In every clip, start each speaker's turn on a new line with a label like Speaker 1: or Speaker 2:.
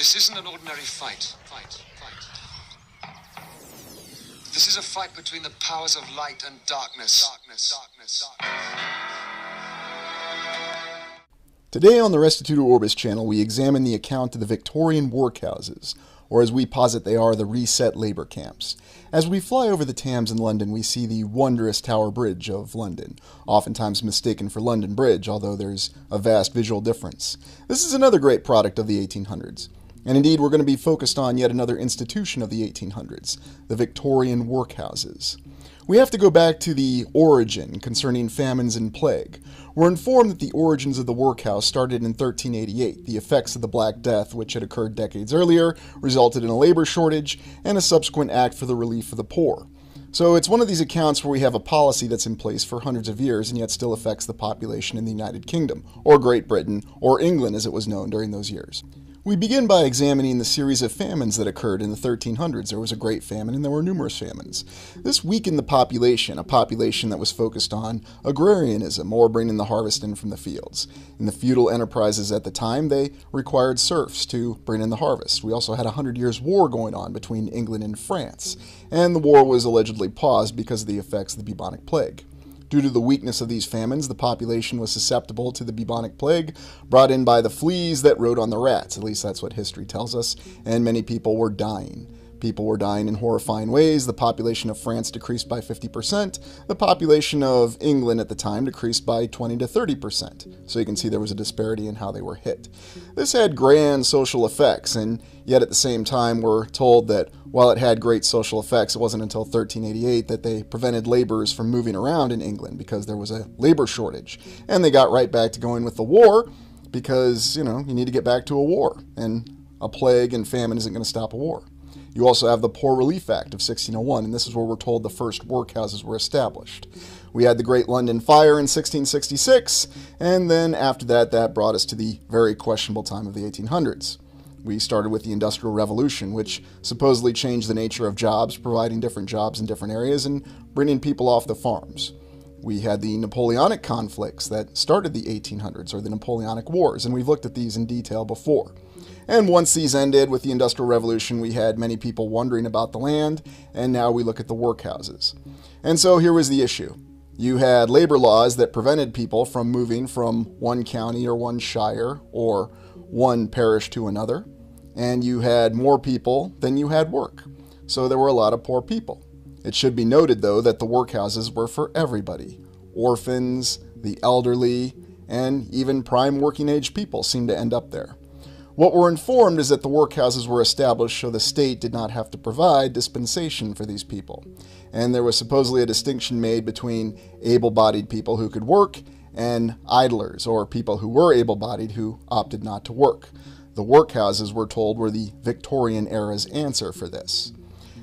Speaker 1: This isn't an ordinary fight. This is a fight between the powers of light and darkness.
Speaker 2: Today on the Restituto Orbis channel, we examine the account of the Victorian workhouses, or as we posit they are, the reset labor camps. As we fly over the Thames in London, we see the wondrous Tower Bridge of London, oftentimes mistaken for London Bridge, although there's a vast visual difference. This is another great product of the 1800s. And indeed, we're going to be focused on yet another institution of the 1800s, the Victorian workhouses. We have to go back to the origin concerning famines and plague. We're informed that the origins of the workhouse started in 1388. The effects of the Black Death, which had occurred decades earlier, resulted in a labor shortage and a subsequent act for the relief of the poor. So it's one of these accounts where we have a policy that's in place for hundreds of years and yet still affects the population in the United Kingdom, or Great Britain, or England as it was known during those years. We begin by examining the series of famines that occurred in the 1300s. There was a great famine and there were numerous famines. This weakened the population, a population that was focused on agrarianism, or bringing the harvest in from the fields. In the feudal enterprises at the time, they required serfs to bring in the harvest. We also had a 100 Years' War going on between England and France, and the war was allegedly paused because of the effects of the bubonic plague. Due to the weakness of these famines, the population was susceptible to the bubonic plague brought in by the fleas that rode on the rats. At least that's what history tells us, and many people were dying. People were dying in horrifying ways. The population of France decreased by 50%. The population of England at the time decreased by 20 to 30%. So you can see there was a disparity in how they were hit. This had grand social effects, and yet at the same time we're told that while it had great social effects, it wasn't until 1388 that they prevented laborers from moving around in England because there was a labor shortage. And they got right back to going with the war because, you need to get back to a war. And a plague and famine isn't going to stop a war. You also have the Poor Relief Act of 1601, and this is where we're told the first workhouses were established. We had the Great London Fire in 1666, and then after that, that brought us to the very questionable time of the 1800s. We started with the Industrial Revolution, which supposedly changed the nature of jobs, providing different jobs in different areas and bringing people off the farms. We had the Napoleonic conflicts that started the 1800s, or the Napoleonic Wars, and we've looked at these in detail before. And once these ended with the Industrial Revolution, we had many people wondering about the land, and now we look at the workhouses. And so here was the issue. You had labor laws that prevented people from moving from one county or one shire or one parish to another, and you had more people than you had work. So there were a lot of poor people. It should be noted, though, that the workhouses were for everybody. Orphans, the elderly, and even prime working age people seemed to end up there. What we're informed is that the workhouses were established so the state did not have to provide dispensation for these people. And there was supposedly a distinction made between able-bodied people who could work and idlers, or people who were able-bodied who opted not to work. The workhouses, we're told, were the Victorian era's answer for this.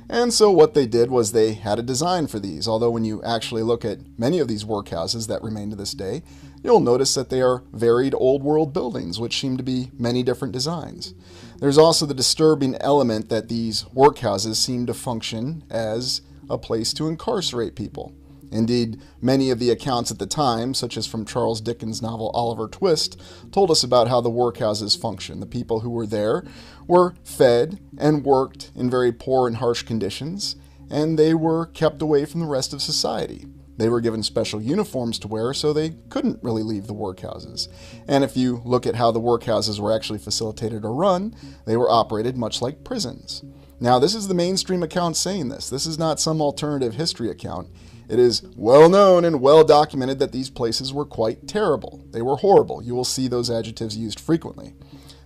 Speaker 2: And so what they did was they had a design for these, although when you actually look at many of these workhouses that remain to this day, you'll notice that they are varied old world buildings, which seem to be many different designs. There's also the disturbing element that these workhouses seem to function as a place to incarcerate people. Indeed, many of the accounts at the time, such as from Charles Dickens' novel Oliver Twist, told us about how the workhouses function. The people who were there were fed and worked in very poor and harsh conditions, and they were kept away from the rest of society. They were given special uniforms to wear, so they couldn't really leave the workhouses. And if you look at how the workhouses were actually facilitated or run, they were operated much like prisons. Now, this is the mainstream account saying this. This is not some alternative history account. It is well known and well documented that these places were quite terrible. They were horrible. You will see those adjectives used frequently.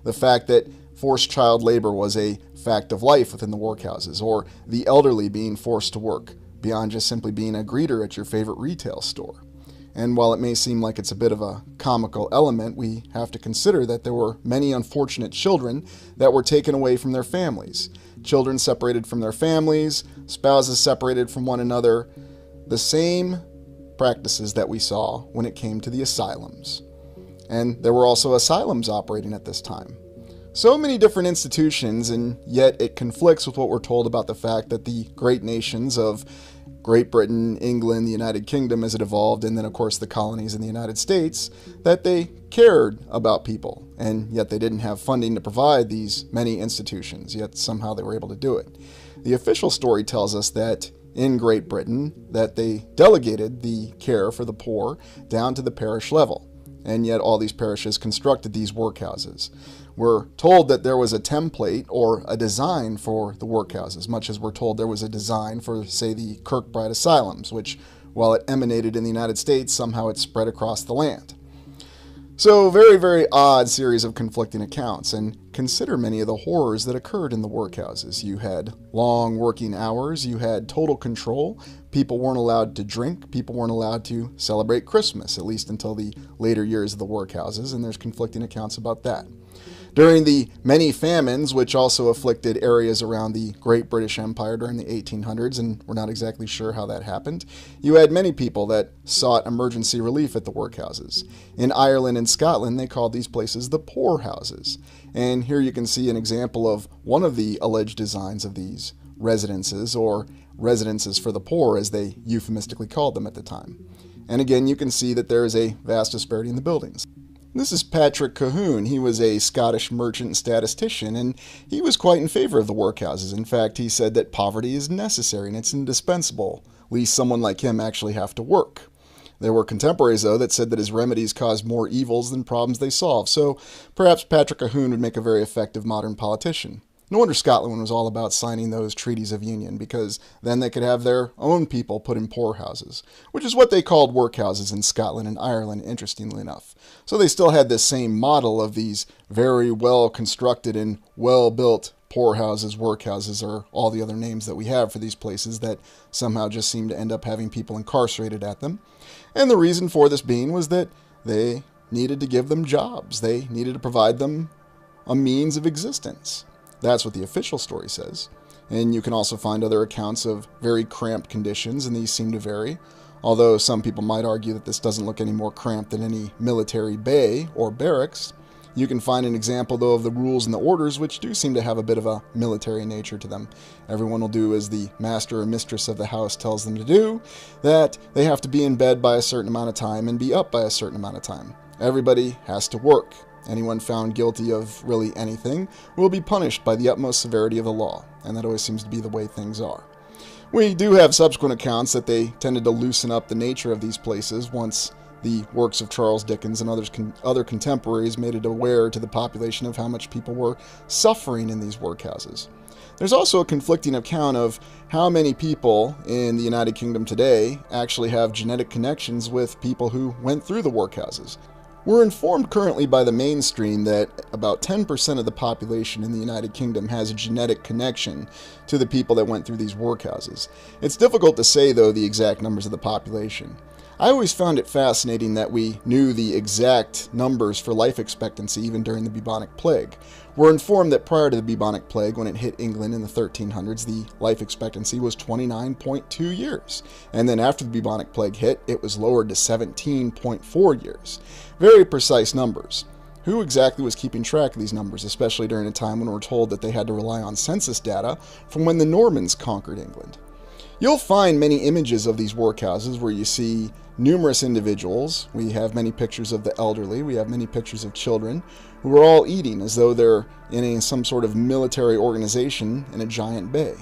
Speaker 2: The fact that forced child labor was a fact of life within the workhouses, or the elderly being forced to work, beyond just simply being a greeter at your favorite retail store. And while it may seem like it's a bit of a comical element, we have to consider that there were many unfortunate children that were taken away from their families. Children separated from their families, spouses separated from one another, the same practices that we saw when it came to the asylums. And there were also asylums operating at this time. So many different institutions, and yet it conflicts with what we're told about the fact that the great nations of Great Britain, England, the United Kingdom as it evolved, and then of course the colonies in the United States, that they cared about people, and yet they didn't have funding to provide these many institutions, yet somehow they were able to do it. The official story tells us that in Great Britain, that they delegated the care for the poor down to the parish level, and yet all these parishes constructed these workhouses. We're told that there was a template or a design for the workhouses, much as we're told there was a design for, say, the Kirkbride Asylums, which, while it emanated in the United States, somehow it spread across the land. So, very, very odd series of conflicting accounts, and consider many of the horrors that occurred in the workhouses. You had long working hours, you had total control, people weren't allowed to drink, people weren't allowed to celebrate Christmas, at least until the later years of the workhouses, and there's conflicting accounts about that. During the many famines, which also afflicted areas around the Great British Empire during the 1800s, and we're not exactly sure how that happened, you had many people that sought emergency relief at the workhouses. In Ireland and Scotland, they called these places the poorhouses. And here you can see an example of one of the alleged designs of these residences, or residences for the poor, as they euphemistically called them at the time. And again, you can see that there is a vast disparity in the buildings. This is Patrick Colquhoun. He was a Scottish merchant and statistician, and he was quite in favor of the workhouses. In fact, he said that poverty is necessary and it's indispensable, lest someone like him actually have to work. There were contemporaries, though, that said that his remedies caused more evils than problems they solved, so perhaps Patrick Colquhoun would make a very effective modern politician. No wonder Scotland was all about signing those treaties of union, because then they could have their own people put in poorhouses, which is what they called workhouses in Scotland and Ireland, interestingly enough. So they still had this same model of these very well-constructed and well-built poorhouses, workhouses, or all the other names that we have for these places that somehow just seem to end up having people incarcerated at them. And the reason for this being was that they needed to give them jobs. They needed to provide them a means of existence. That's what the official story says. And you can also find other accounts of very cramped conditions, and these seem to vary. Although some people might argue that this doesn't look any more cramped than any military bay or barracks. You can find an example, though, of the rules and the orders, which do seem to have a bit of a military nature to them. Everyone will do as the master or mistress of the house tells them to do, that they have to be in bed by a certain amount of time and be up by a certain amount of time. Everybody has to work. Anyone found guilty of really anything will be punished by the utmost severity of the law, and that always seems to be the way things are. We do have subsequent accounts that they tended to loosen up the nature of these places once the works of Charles Dickens and other contemporaries made it aware to the population of how much people were suffering in these workhouses. There's also a conflicting account of how many people in the United Kingdom today actually have genetic connections with people who went through the workhouses. We're informed currently by the mainstream that about 10% of the population in the United Kingdom has a genetic connection to the people that went through these workhouses. It's difficult to say, though, the exact numbers of the population. I always found it fascinating that we knew the exact numbers for life expectancy even during the bubonic plague. We're informed that prior to the bubonic plague, when it hit England in the 1300s, the life expectancy was 29.2 years. And then after the bubonic plague hit, it was lowered to 17.4 years. Very precise numbers. Who exactly was keeping track of these numbers, especially during a time when we're told that they had to rely on census data from when the Normans conquered England? You'll find many images of these workhouses where you see numerous individuals. We have many pictures of the elderly, we have many pictures of children, who are all eating as though they're in some sort of military organization in a giant bay.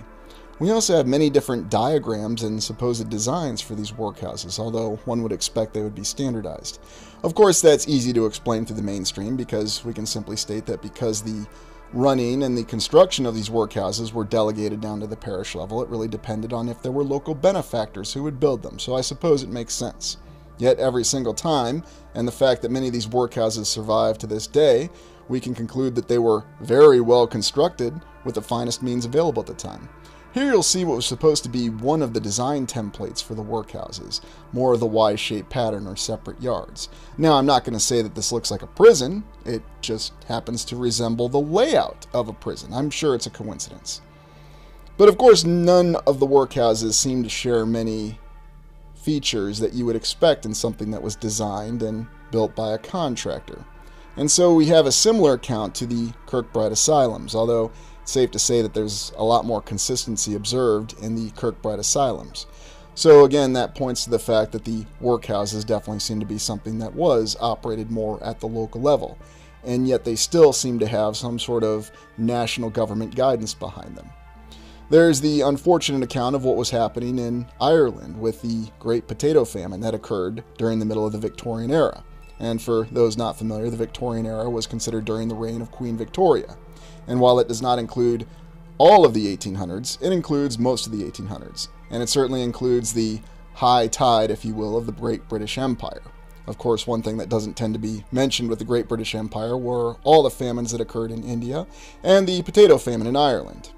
Speaker 2: We also have many different diagrams and supposed designs for these workhouses, although one would expect they would be standardized. Of course, that's easy to explain through the mainstream, because we can simply state that because the running and the construction of these workhouses were delegated down to the parish level, it really depended on if there were local benefactors who would build them, so I suppose it makes sense. Yet every single time, and the fact that many of these workhouses survive to this day, we can conclude that they were very well constructed with the finest means available at the time. Here you'll see what was supposed to be one of the design templates for the workhouses, more of the Y-shaped pattern or separate yards. Now, I'm not going to say that this looks like a prison, it just happens to resemble the layout of a prison. I'm sure it's a coincidence. But of course, none of the workhouses seem to share many features that you would expect in something that was designed and built by a contractor. And so we have a similar account to the Kirkbride Asylums, although it's safe to say that there's a lot more consistency observed in the Kirkbride Asylums. So again, that points to the fact that the workhouses definitely seem to be something that was operated more at the local level, and yet they still seem to have some sort of national government guidance behind them. There's the unfortunate account of what was happening in Ireland with the Great Potato Famine that occurred during the middle of the Victorian era. And for those not familiar, the Victorian era was considered during the reign of Queen Victoria. And while it does not include all of the 1800s, it includes most of the 1800s. And it certainly includes the high tide, if you will, of the Great British Empire. Of course, one thing that doesn't tend to be mentioned with the Great British Empire were all the famines that occurred in India and the potato famine in Ireland.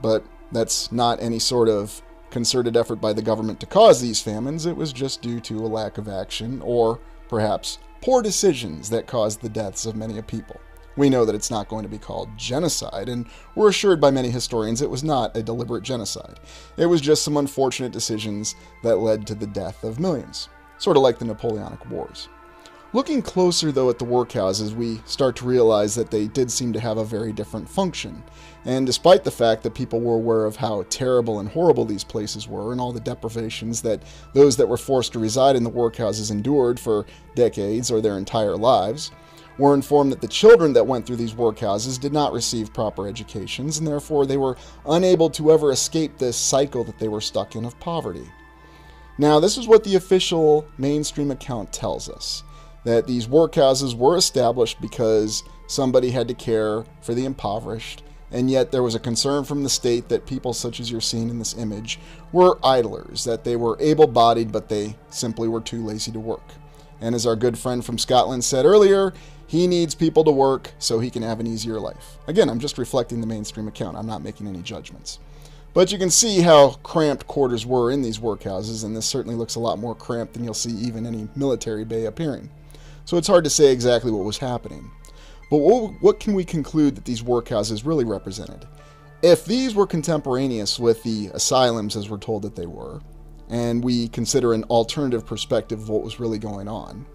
Speaker 2: But that's not any sort of concerted effort by the government to cause these famines. It was just due to a lack of action or perhaps poor decisions that caused the deaths of many people. We know that it's not going to be called genocide, and we're assured by many historians it was not a deliberate genocide. It was just some unfortunate decisions that led to the death of millions, sort of like the Napoleonic Wars. Looking closer, though, at the workhouses, we start to realize that they did seem to have a very different function. And despite the fact that people were aware of how terrible and horrible these places were and all the deprivations that those that were forced to reside in the workhouses endured for decades or their entire lives, were informed that the children that went through these workhouses did not receive proper educations, and therefore they were unable to ever escape this cycle that they were stuck in of poverty. Now, this is what the official mainstream account tells us, that these workhouses were established because somebody had to care for the impoverished, and yet there was a concern from the state that people such as you're seeing in this image were idlers, that they were able-bodied but they simply were too lazy to work. And as our good friend from Scotland said earlier, he needs people to work so he can have an easier life. Again, I'm just reflecting the mainstream account. I'm not making any judgments. But you can see how cramped quarters were in these workhouses, and this certainly looks a lot more cramped than you'll see even any military bay appearing. So it's hard to say exactly what was happening. But what can we conclude that these workhouses really represented? If these were contemporaneous with the asylums as we're told that they were, and we consider an alternative perspective of what was really going on,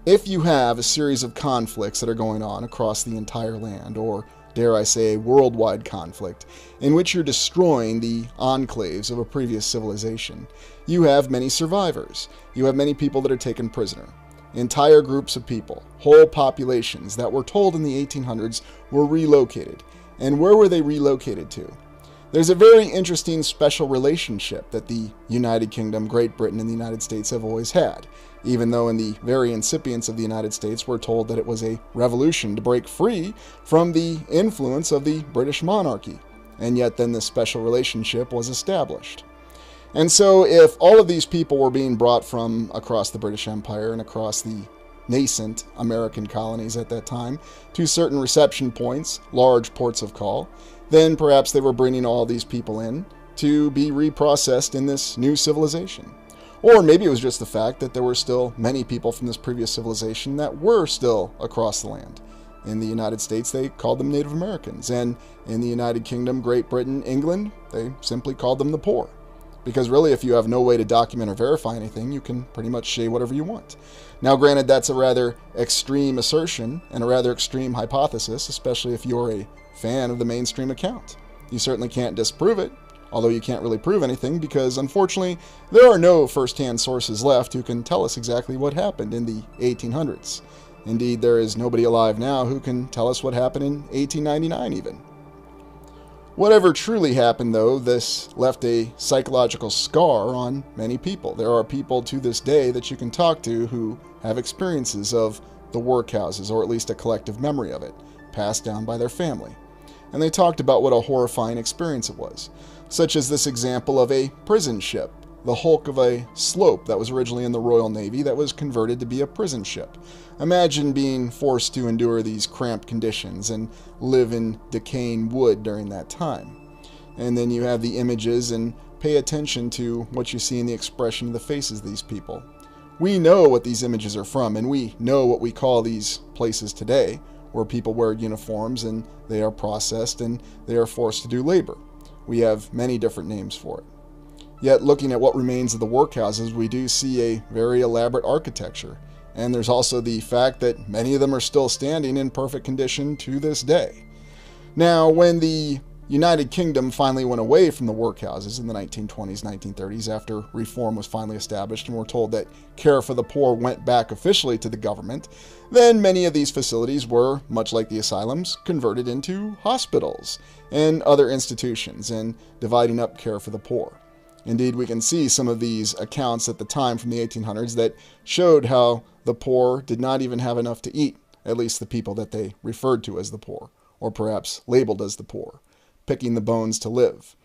Speaker 2: if you have a series of conflicts that are going on across the entire land, or dare I say a worldwide conflict, in which you're destroying the enclaves of a previous civilization, you have many survivors. You have many people that are taken prisoner. Entire groups of people, whole populations that were told in the 1800s were relocated. And where were they relocated to? There's a very interesting special relationship that the United Kingdom, Great Britain, and the United States have always had, even though in the very incipients of the United States we're told that it was a revolution to break free from the influence of the British monarchy. And yet then this special relationship was established. And so if all of these people were being brought from across the British Empire and across the nascent American colonies at that time to certain reception points, large ports of call, then perhaps they were bringing all these people in to be reprocessed in this new civilization. Or maybe it was just the fact that there were still many people from this previous civilization that were still across the land. In the United States, they called them Native Americans, and in the United Kingdom, Great Britain, England, they simply called them the poor. Because really, if you have no way to document or verify anything, you can pretty much say whatever you want. Now, granted, that's a rather extreme assertion and a rather extreme hypothesis, especially if you're a fan of the mainstream account. You certainly can't disprove it, although you can't really prove anything because, unfortunately, there are no first-hand sources left who can tell us exactly what happened in the 1800s. Indeed, there is nobody alive now who can tell us what happened in 1899 even. Whatever truly happened, though, this left a psychological scar on many people. There are people to this day that you can talk to who have experiences of the workhouses, or at least a collective memory of it, passed down by their family. And they talked about what a horrifying experience it was, such as this example of a prison ship, the hulk of a slope that was originally in the Royal Navy that was converted to be a prison ship. Imagine being forced to endure these cramped conditions and live in decaying wood during that time. And then you have the images and pay attention to what you see in the expression of the faces of these people. We know what these images are from, and we know what we call these places today, where people wear uniforms and they are processed and they are forced to do labor. We have many different names for it. Yet, looking at what remains of the workhouses, we do see a very elaborate architecture. And there's also the fact that many of them are still standing in perfect condition to this day. Now, when the United Kingdom finally went away from the workhouses in the 1920s, 1930s, after reform was finally established and we're told that care for the poor went back officially to the government, then many of these facilities were, much like the asylums, converted into hospitals and other institutions and dividing up care for the poor. Indeed, we can see some of these accounts at the time from the 1800s that showed how the poor did not even have enough to eat, at least the people that they referred to as the poor, or perhaps labeled as the poor, picking the bones to live.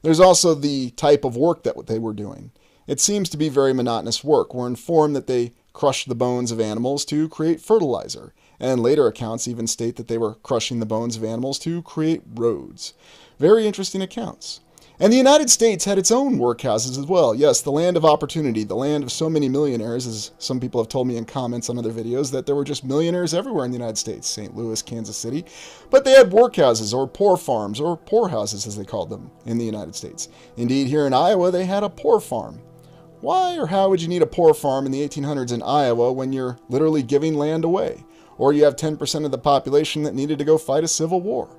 Speaker 2: There's also the type of work that they were doing. It seems to be very monotonous work. We're informed that they crushed the bones of animals to create fertilizer, and later accounts even state that they were crushing the bones of animals to create roads. Very interesting accounts. And the United States had its own workhouses as well. Yes, the land of opportunity, the land of so many millionaires, as some people have told me in comments on other videos, that there were just millionaires everywhere in the United States, St. Louis, Kansas City. But they had workhouses, or poor farms, or poorhouses as they called them in the United States. Indeed, here in Iowa, they had a poor farm. Why or how would you need a poor farm in the 1800s in Iowa when you're literally giving land away? Or you have 10% of the population that needed to go fight a civil war?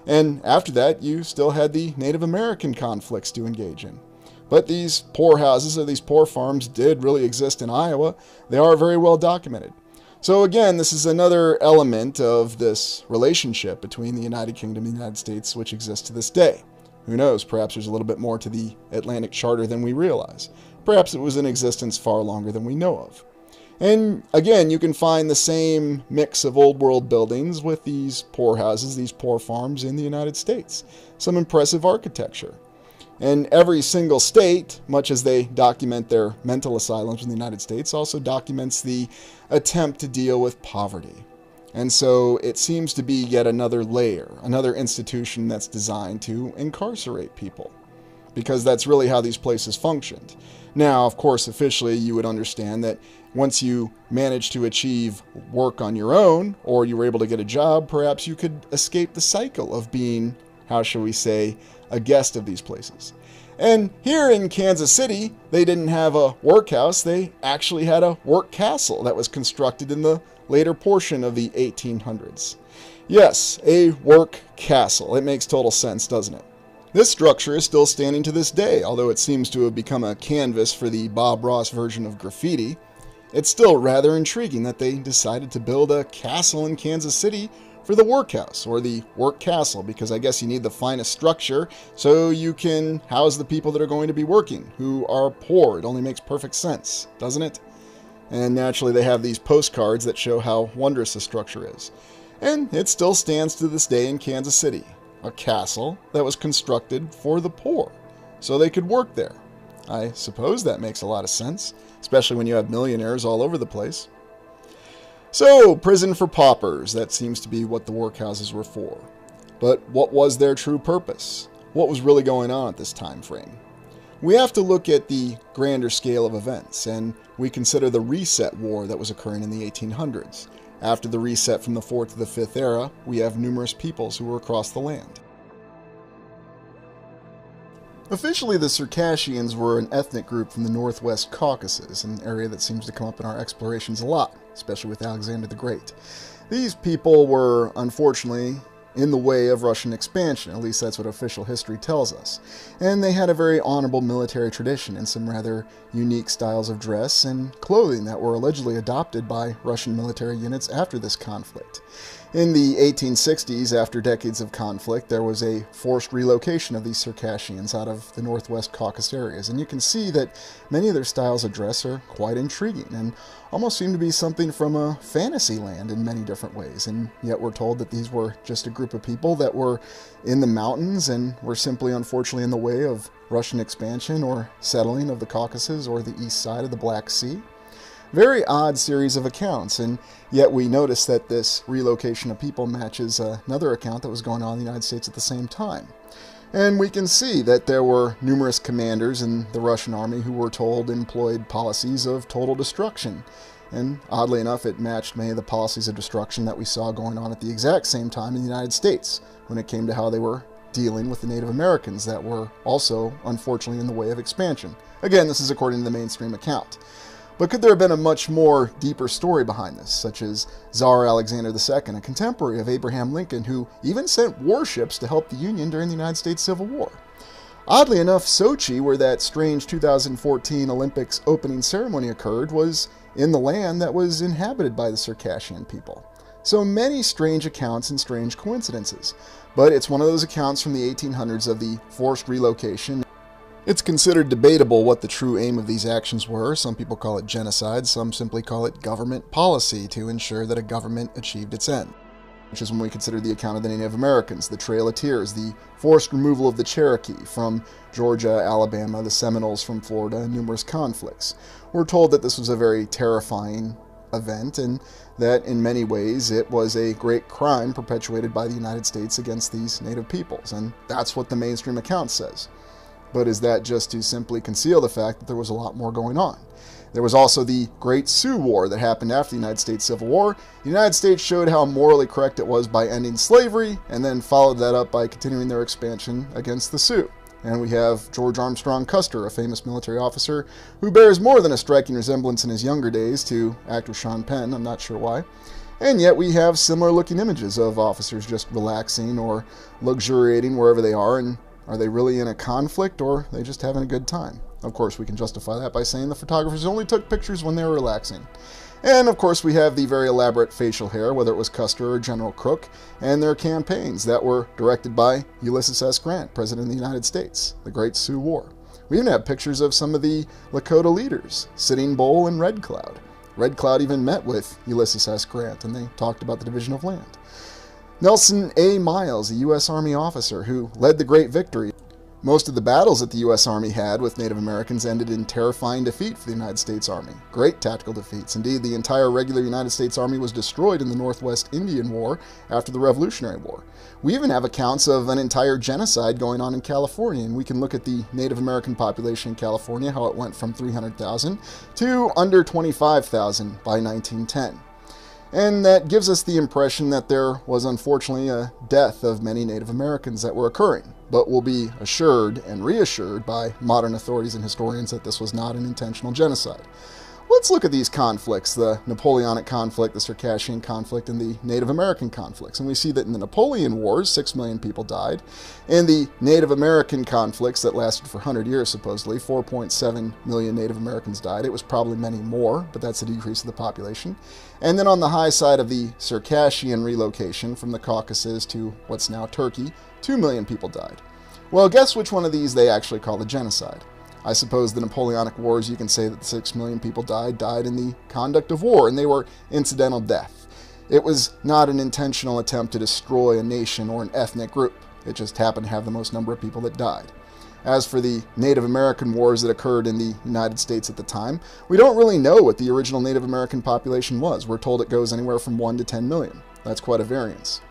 Speaker 2: And after that, you still had the Native American conflicts to engage in. But these poor houses or these poor farms did really exist in Iowa. They are very well documented. So again, this is another element of this relationship between the United Kingdom and the United States, which exists to this day. Who knows, perhaps there's a little bit more to the Atlantic Charter than we realize. Perhaps it was in existence far longer than we know of. And again, you can find the same mix of old world buildings with these poor houses, these poor farms in the United States. Some impressive architecture. And every single state, much as they document their mental asylums in the United States, also documents the attempt to deal with poverty. And so it seems to be yet another layer, another institution that's designed to incarcerate people. Because that's really how these places functioned. Now, of course, officially you would understand that once you managed to achieve work on your own, or you were able to get a job, perhaps you could escape the cycle of being, how shall we say, a guest of these places. And here in Kansas City, they didn't have a workhouse, they actually had a work castle that was constructed in the later portion of the 1800s. Yes, a work castle. It makes total sense, doesn't it? This structure is still standing to this day, although it seems to have become a canvas for the Bob Ross version of graffiti. It's still rather intriguing that they decided to build a castle in Kansas City for the workhouse, or the work castle, because I guess you need the finest structure so you can house the people that are going to be working, who are poor. It only makes perfect sense, doesn't it? And naturally they have these postcards that show how wondrous the structure is. And it still stands to this day in Kansas City. A castle that was constructed for the poor, so they could work there. I suppose that makes a lot of sense, especially when you have millionaires all over the place. So, prison for paupers, that seems to be what the workhouses were for. But what was their true purpose? What was really going on at this time frame? We have to look at the grander scale of events, and we consider the Reset War that was occurring in the 1800s. After the reset from the 4th to the 5th era, we have numerous peoples who were across the land. Officially, the Circassians were an ethnic group from the Northwest Caucasus, an area that seems to come up in our explorations a lot, especially with Alexander the Great. These people were, unfortunately, in the way of Russian expansion, at least that's what official history tells us. And they had a very honorable military tradition and some rather unique styles of dress and clothing that were allegedly adopted by Russian military units after this conflict. In the 1860s, after decades of conflict, there was a forced relocation of these Circassians out of the Northwest Caucasus areas, and you can see that many of their styles of dress are quite intriguing and almost seem to be something from a fantasy land in many different ways, and yet we're told that these were just a group of people that were in the mountains and were simply, unfortunately, in the way of Russian expansion or settling of the Caucasus or the east side of the Black Sea. Very odd series of accounts, and yet we notice that this relocation of people matches another account that was going on in the United States at the same time. And we can see that there were numerous commanders in the Russian army who were told employed policies of total destruction. And oddly enough, it matched many of the policies of destruction that we saw going on at the exact same time in the United States when it came to how they were dealing with the Native Americans that were also, unfortunately, in the way of expansion. Again, this is according to the mainstream account. But could there have been a much more deeper story behind this, such as Tsar Alexander II, a contemporary of Abraham Lincoln, who even sent warships to help the Union during the United States Civil War? Oddly enough, Sochi, where that strange 2014 Olympics opening ceremony occurred, was in the land that was inhabited by the Circassian people. So many strange accounts and strange coincidences. But it's one of those accounts from the 1800s of the forced relocation. It's considered debatable what the true aim of these actions were. Some people call it genocide, some simply call it government policy to ensure that a government achieved its end. Which is when we consider the account of the Native Americans, the Trail of Tears, the forced removal of the Cherokee from Georgia, Alabama, the Seminoles from Florida, and numerous conflicts. We're told that this was a very terrifying event and that in many ways it was a great crime perpetuated by the United States against these Native peoples, and that's what the mainstream account says. But is that just to simply conceal the fact that there was a lot more going on? There was also the Great Sioux War that happened after the United States Civil War. The United States showed how morally correct it was by ending slavery, and then followed that up by continuing their expansion against the Sioux. And we have George Armstrong Custer, a famous military officer, who bears more than a striking resemblance in his younger days to actor Sean Penn, I'm not sure why. And yet we have similar looking images of officers just relaxing or luxuriating wherever they are, and are they really in a conflict, or are they just having a good time? Of course, we can justify that by saying the photographers only took pictures when they were relaxing. And of course, we have the very elaborate facial hair, whether it was Custer or General Crook, and their campaigns that were directed by Ulysses S. Grant, President of the United States, the Great Sioux War. We even have pictures of some of the Lakota leaders, Sitting Bull and Red Cloud. Red Cloud even met with Ulysses S. Grant, and they talked about the division of land. Nelson A. Miles, a U.S. Army officer who led the Great Victory. Most of the battles that the U.S. Army had with Native Americans ended in terrifying defeat for the United States Army. Great tactical defeats. Indeed, the entire regular United States Army was destroyed in the Northwest Indian War after the Revolutionary War. We even have accounts of an entire genocide going on in California, and we can look at the Native American population in California, how it went from 300,000 to under 25,000 by 1910. And that gives us the impression that there was unfortunately a death of many Native Americans that were occurring, but we'll be assured and reassured by modern authorities and historians that this was not an intentional genocide. Let's look at these conflicts, the Napoleonic conflict, the Circassian conflict, and the Native American conflicts. And we see that in the Napoleon Wars, 6 million people died. In the Native American conflicts that lasted for 100 years, supposedly, 4.7 million Native Americans died. It was probably many more, but that's a decrease of the population. And then on the high side of the Circassian relocation from the Caucasus to what's now Turkey, 2 million people died. Well, guess which one of these they actually call a genocide? I suppose the Napoleonic Wars, you can say that 6 million people died in the conduct of war, and they were incidental death. It was not an intentional attempt to destroy a nation or an ethnic group. It just happened to have the most number of people that died. As for the Native American wars that occurred in the United States at the time, we don't really know what the original Native American population was. We're told it goes anywhere from 1 to 10 million. That's quite a variance.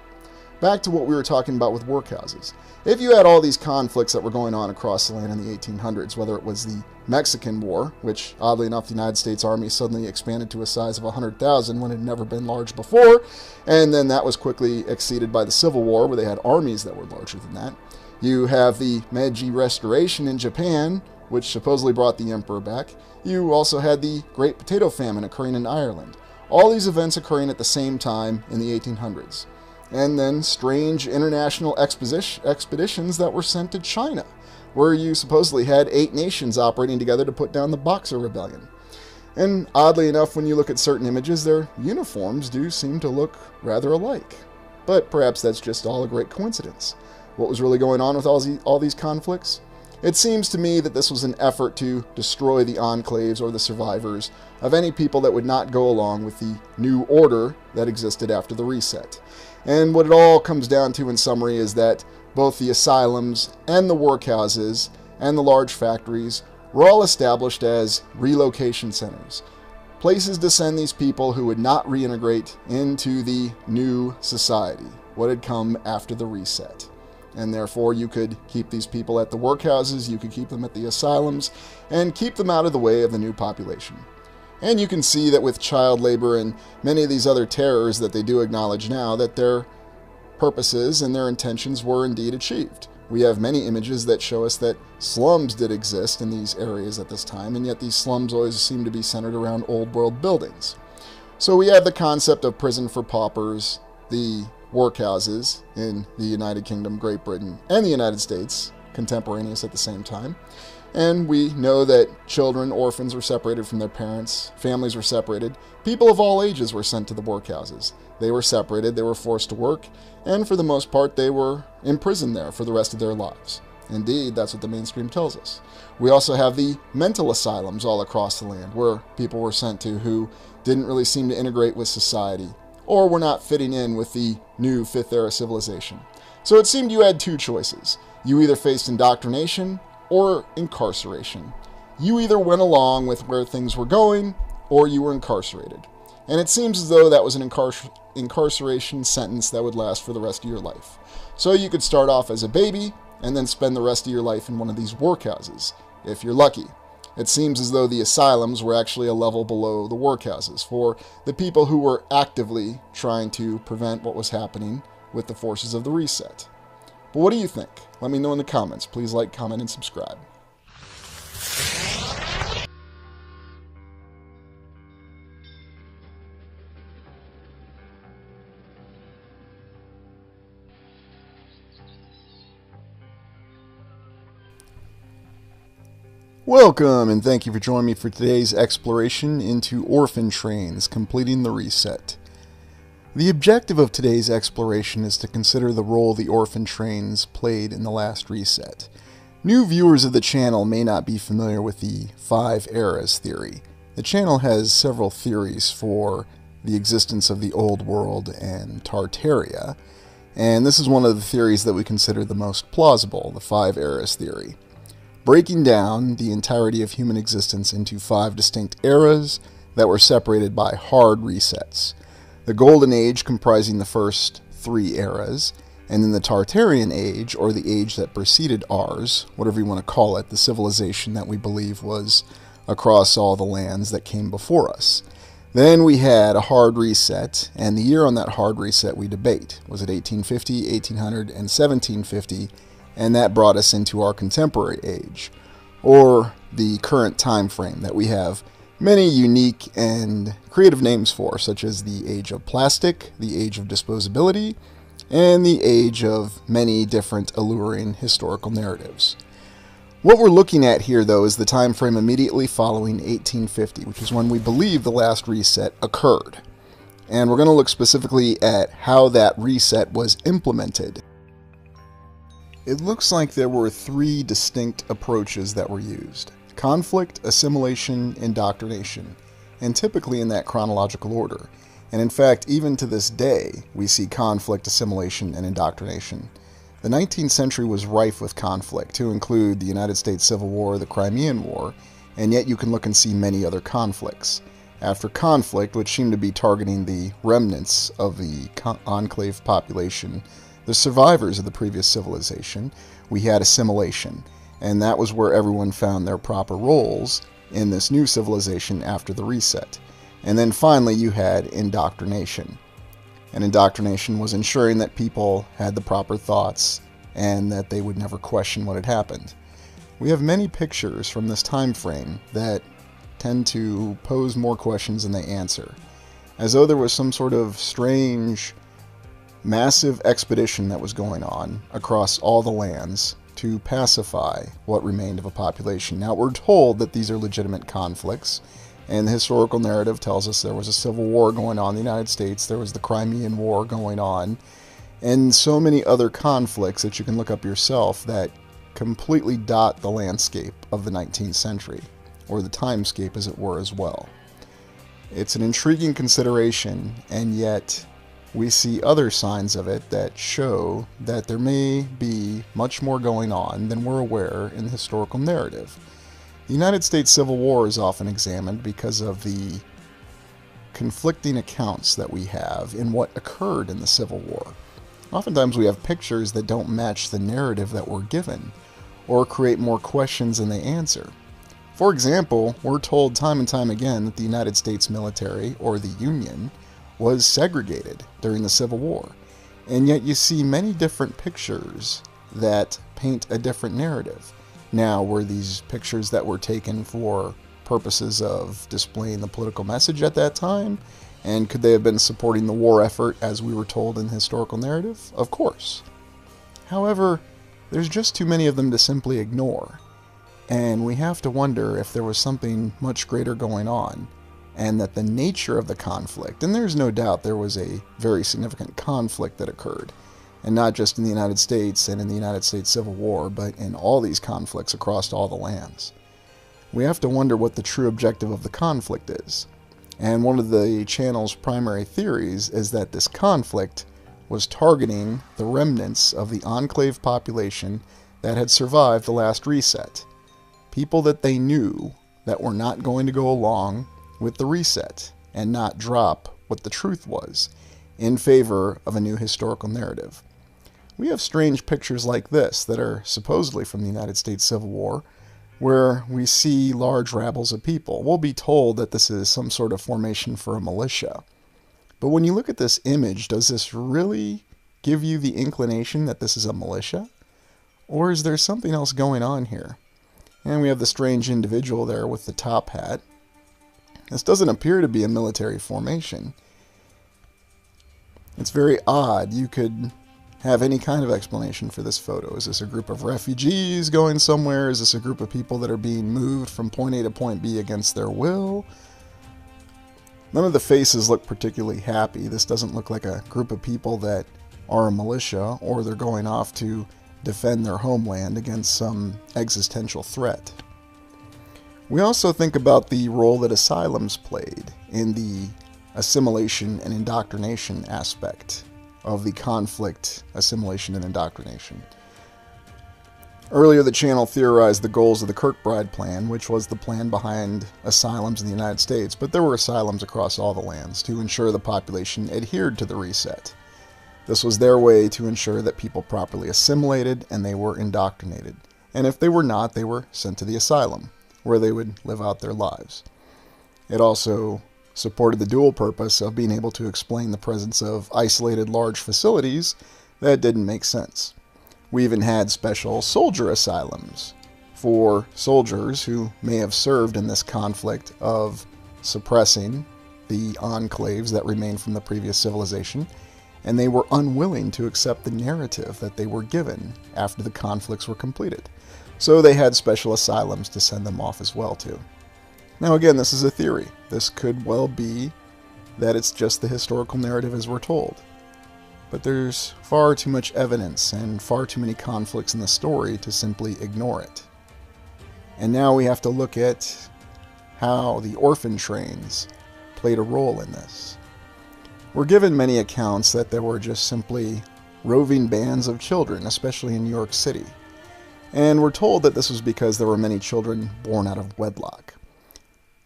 Speaker 2: Back to what we were talking about with workhouses. If you had all these conflicts that were going on across the land in the 1800s, whether it was the Mexican War, which oddly enough the United States Army suddenly expanded to a size of 100,000 when it had never been large before, and then that was quickly exceeded by the Civil War where they had armies that were larger than that. You have the Meiji Restoration in Japan, which supposedly brought the emperor back. You also had the Great Potato Famine occurring in Ireland. All these events occurring at the same time in the 1800s. And then strange international expeditions that were sent to China, where you supposedly had 8 nations operating together to put down the Boxer Rebellion. And oddly enough, when you look at certain images, their uniforms do seem to look rather alike. But perhaps that's just all a great coincidence. What was really going on with all these conflicts? It seems to me that this was an effort to destroy the enclaves or the survivors of any people that would not go along with the new order that existed after the reset. And what it all comes down to in summary is that both the asylums and the workhouses and the large factories were all established as relocation centers. Places to send these people who would not reintegrate into the new society, what had come after the reset. And therefore you could keep these people at the workhouses, you could keep them at the asylums, and keep them out of the way of the new population. And you can see that with child labor and many of these other terrors that they do acknowledge now, that their purposes and their intentions were indeed achieved. We have many images that show us that slums did exist in these areas at this time, and yet these slums always seem to be centered around old world buildings. So we have the concept of prison for paupers, the workhouses in the United Kingdom, Great Britain, and the United States, contemporaneous at the same time. And we know that children, orphans, were separated from their parents, families were separated, people of all ages were sent to the workhouses. They were separated, they were forced to work, and for the most part they were imprisoned there for the rest of their lives. Indeed, that's what the mainstream tells us. We also have the mental asylums all across the land, where people were sent to who didn't really seem to integrate with society, or were not fitting in with the new Fifth Era civilization. So it seemed you had two choices. You either faced indoctrination or incarceration. You either went along with where things were going, or you were incarcerated. And it seems as though that was an incarceration sentence that would last for the rest of your life. So you could start off as a baby, and then spend the rest of your life in one of these workhouses, if you're lucky. It seems as though the asylums were actually a level below the workhouses, for the people who were actively trying to prevent what was happening with the forces of the reset. But what do you think? Let me know in the comments. Please like, comment, and subscribe. Welcome, and thank you for joining me for today's exploration into orphan trains completing the reset. The objective of today's exploration is to consider the role the orphan trains played in the last reset. New viewers of the channel may not be familiar with the 5 eras theory. The channel has several theories for the existence of the Old World and Tartaria, and this is one of the theories that we consider the most plausible, the 5 eras theory, breaking down the entirety of human existence into 5 distinct eras that were separated by hard resets. The Golden Age comprising the first 3 eras, and then the Tartarian Age, or the age that preceded ours, whatever you want to call it, the civilization that we believe was across all the lands that came before us. Then we had a hard reset, and the year on that hard reset we debate. Was it 1850, 1800, and 1750? And that brought us into our contemporary age, or the current time frame that we have many unique and creative names for, such as the age of plastic, the age of disposability, and the age of many different alluring historical narratives. What we're looking at here, though, is the time frame immediately following 1850, which is when we believe the last reset occurred. And we're going to look specifically at how that reset was implemented. It looks like there were 3 distinct approaches that were used: conflict, assimilation, indoctrination, and typically in that chronological order. And in fact, even to this day, we see conflict, assimilation, and indoctrination. The 19th century was rife with conflict, to include the United States Civil War, the Crimean War, and yet you can look and see many other conflicts. After conflict, which seemed to be targeting the remnants of the enclave population, the survivors of the previous civilization, we had assimilation, and that was where everyone found their proper roles in this new civilization after the reset. And then finally you had indoctrination. And indoctrination was ensuring that people had the proper thoughts and that they would never question what had happened. We have many pictures from this time frame that tend to pose more questions than they answer, as though there was some sort of strange massive expedition that was going on across all the lands to pacify what remained of a population. Now, we're told that these are legitimate conflicts, and the historical narrative tells us there was a civil war going on in the United States, there was the Crimean War going on, and so many other conflicts that you can look up yourself that completely dot the landscape of the 19th century, or the timescape as it were as well. It's an intriguing consideration, and yet we see other signs of it that show that there may be much more going on than we're aware in the historical narrative. The United States Civil War is often examined because of the conflicting accounts that we have in what occurred in the Civil War. Oftentimes we have pictures that don't match the narrative that we're given, or create more questions than they answer. For example, we're told time and time again that the United States military, or the Union, was segregated during the Civil War, and yet you see many different pictures that paint a different narrative. Now, were these pictures that were taken for purposes of displaying the political message at that time? And could they have been supporting the war effort as we were told in the historical narrative? Of course. However, there's just too many of them to simply ignore. And we have to wonder if there was something much greater going on, and that the nature of the conflict, and there's no doubt there was a very significant conflict that occurred, and not just in the United States and in the United States Civil War, but in all these conflicts across all the lands. We have to wonder what the true objective of the conflict is. And one of the channel's primary theories is that this conflict was targeting the remnants of the enclave population that had survived the last reset. People that they knew that were not going to go along with the reset and not drop what the truth was in favor of a new historical narrative. We have strange pictures like this that are supposedly from the United States Civil War, where we see large rabbles of people. We'll be told that this is some sort of formation for a militia. But when you look at this image, does this really give you the inclination that this is a militia? Or is there something else going on here? And we have the strange individual there with the top hat. This doesn't appear to be a military formation. It's very odd. You could have any kind of explanation for this photo. Is this a group of refugees going somewhere? Is this a group of people that are being moved from point A to point B against their will? None of the faces look particularly happy. This doesn't look like a group of people that are a militia, or they're going off to defend their homeland against some existential threat. We also think about the role that Asylums played in the assimilation and indoctrination aspect of the conflict, assimilation, and indoctrination. Earlier, the channel theorized the goals of the Kirkbride Plan, which was the plan behind asylums in the United States, but there were asylums across all the lands to ensure the population adhered to the reset. This was their way to ensure that people properly assimilated and they were indoctrinated. And if they were not, they were sent to the asylum, where they would live out their lives. It also supported the dual purpose of being able to explain the presence of isolated large facilities that didn't make sense. We even had special soldier asylums for soldiers who may have served in this conflict of suppressing the enclaves that remained from the previous civilization, and they were unwilling to accept the narrative that they were given after the conflicts were completed. So they had special asylums to send them off as well too. Now again, this is a theory. This could well be that it's just the historical narrative as we're told. But there's far too much evidence and far too many conflicts in the story to simply ignore it. And now we have to look at how the orphan trains played a role in this. We're given many accounts that there were just simply roving bands of children, especially in New York City. And we're told that this was because there were many children born out of wedlock.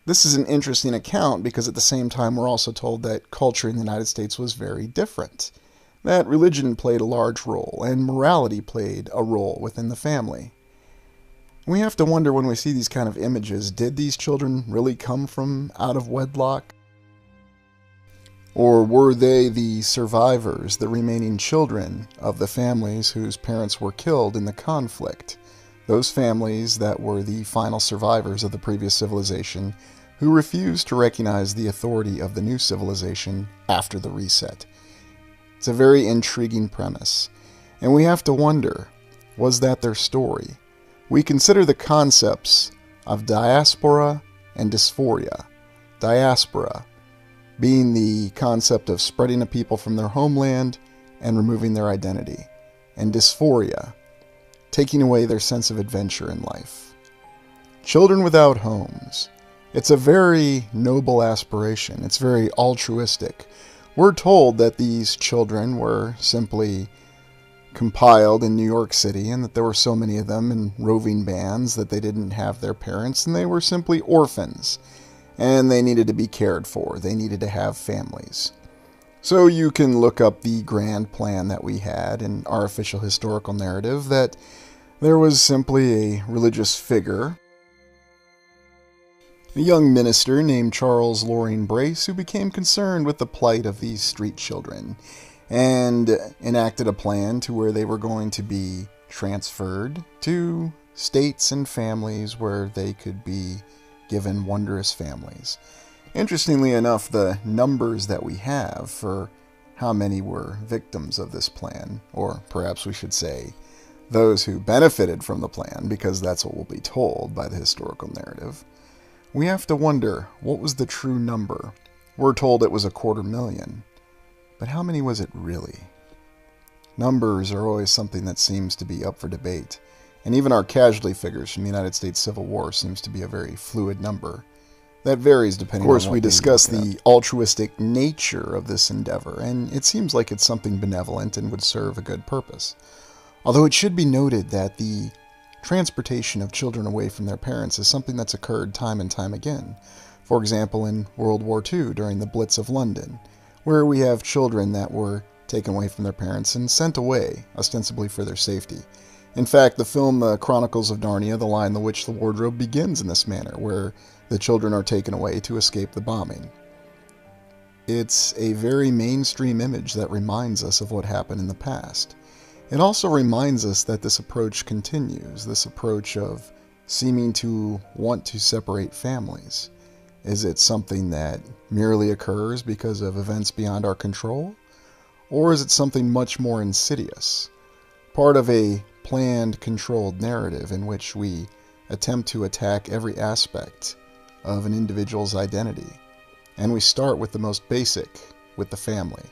Speaker 2: This is an interesting account because at the same time we're also told that culture in the United States was very different. That religion played a large role, and morality played a role within the family. We have to wonder when we see these kind of images, did these children really come from out of wedlock? Or were they the survivors, the remaining children of the families whose parents were killed in the conflict? Those families that were the final survivors of the previous civilization who refused to recognize the authority of the new civilization after the reset. It's a very intriguing premise, and we have to wonder, was that their story? We consider the concepts of diaspora and dysphoria. Diaspora being the concept of spreading a people from their homeland and removing their identity, and dysphoria, taking away their sense of adventure in life. Children without homes. It's a very noble aspiration. It's very altruistic. We're told that these children were simply compiled in New York City and that there were so many of them in roving bands that they didn't have their parents and they were simply orphans and they needed to be cared for. They needed to have families. So you can look up the grand plan that we had in our official historical narrative that there was simply a religious figure, a young minister named Charles Loring Brace, who became concerned with the plight of these street children and enacted a plan to where they were going to be transferred to states and families where they could be given wondrous families. Interestingly enough, the numbers that we have for how many were victims of this plan, or perhaps we should say those who benefited from the plan, because that's what we'll be told by the historical narrative, we have to wonder, what was the true number? We're told it was 250,000, but how many was it really? Numbers are always something that seems to be up for debate, and even our casualty figures from the United States Civil War seems to be a very fluid number. That varies depending on what. Of course, we discuss the altruistic nature of this endeavor, and it seems like it's something benevolent and would serve a good purpose. Although it should be noted that the transportation of children away from their parents is something that's occurred time and time again. For example, in World War II during the Blitz of London, where we have children that were taken away from their parents and sent away, ostensibly for their safety. In fact, the film The Chronicles of Narnia, The Lion, the Witch, the Wardrobe begins in this manner, where the children are taken away to escape the bombing. It's a very mainstream image that reminds us of what happened in the past. It also reminds us that this approach continues, this approach of seeming to want to separate families. Is it something that merely occurs because of events beyond our control? Or is it something much more insidious? Part of a planned, controlled narrative in which we attempt to attack every aspect of an individual's identity. And we start with the most basic, with the family.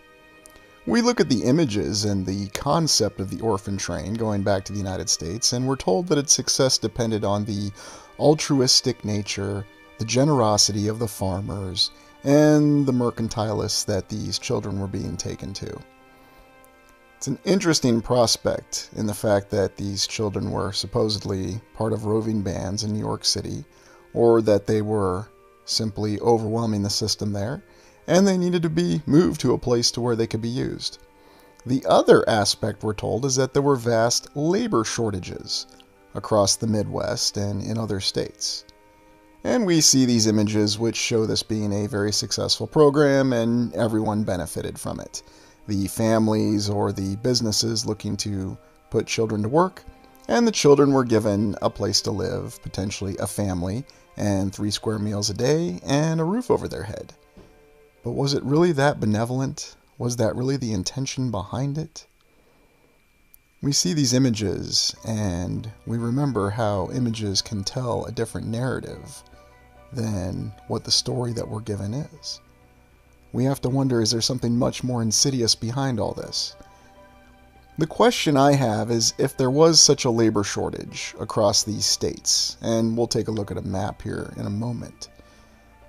Speaker 2: We look at the images and the concept of the orphan train going back to the United States, and we're told that its success depended on the altruistic nature, the generosity of the farmers, and the mercantilists that these children were being taken to. It's an interesting prospect in the fact that these children were supposedly part of roving bands in New York City, or that they were simply overwhelming the system there, and they needed to be moved to a place to where they could be used. The other aspect, we're told, is that there were vast labor shortages across the Midwest and in other states. And we see these images which show this being a very successful program and everyone benefited from it. The families or the businesses looking to put children to work, and the children were given a place to live, potentially a family, and 3 square meals a day, and a roof over their head. But was it really that benevolent? Was that really the intention behind it? We see these images, and we remember how images can tell a different narrative than what the story that we're given is. We have to wonder, is there something much more insidious behind all this? The question I have is, if there was such a labor shortage across these states, and we'll take a look at a map here in a moment,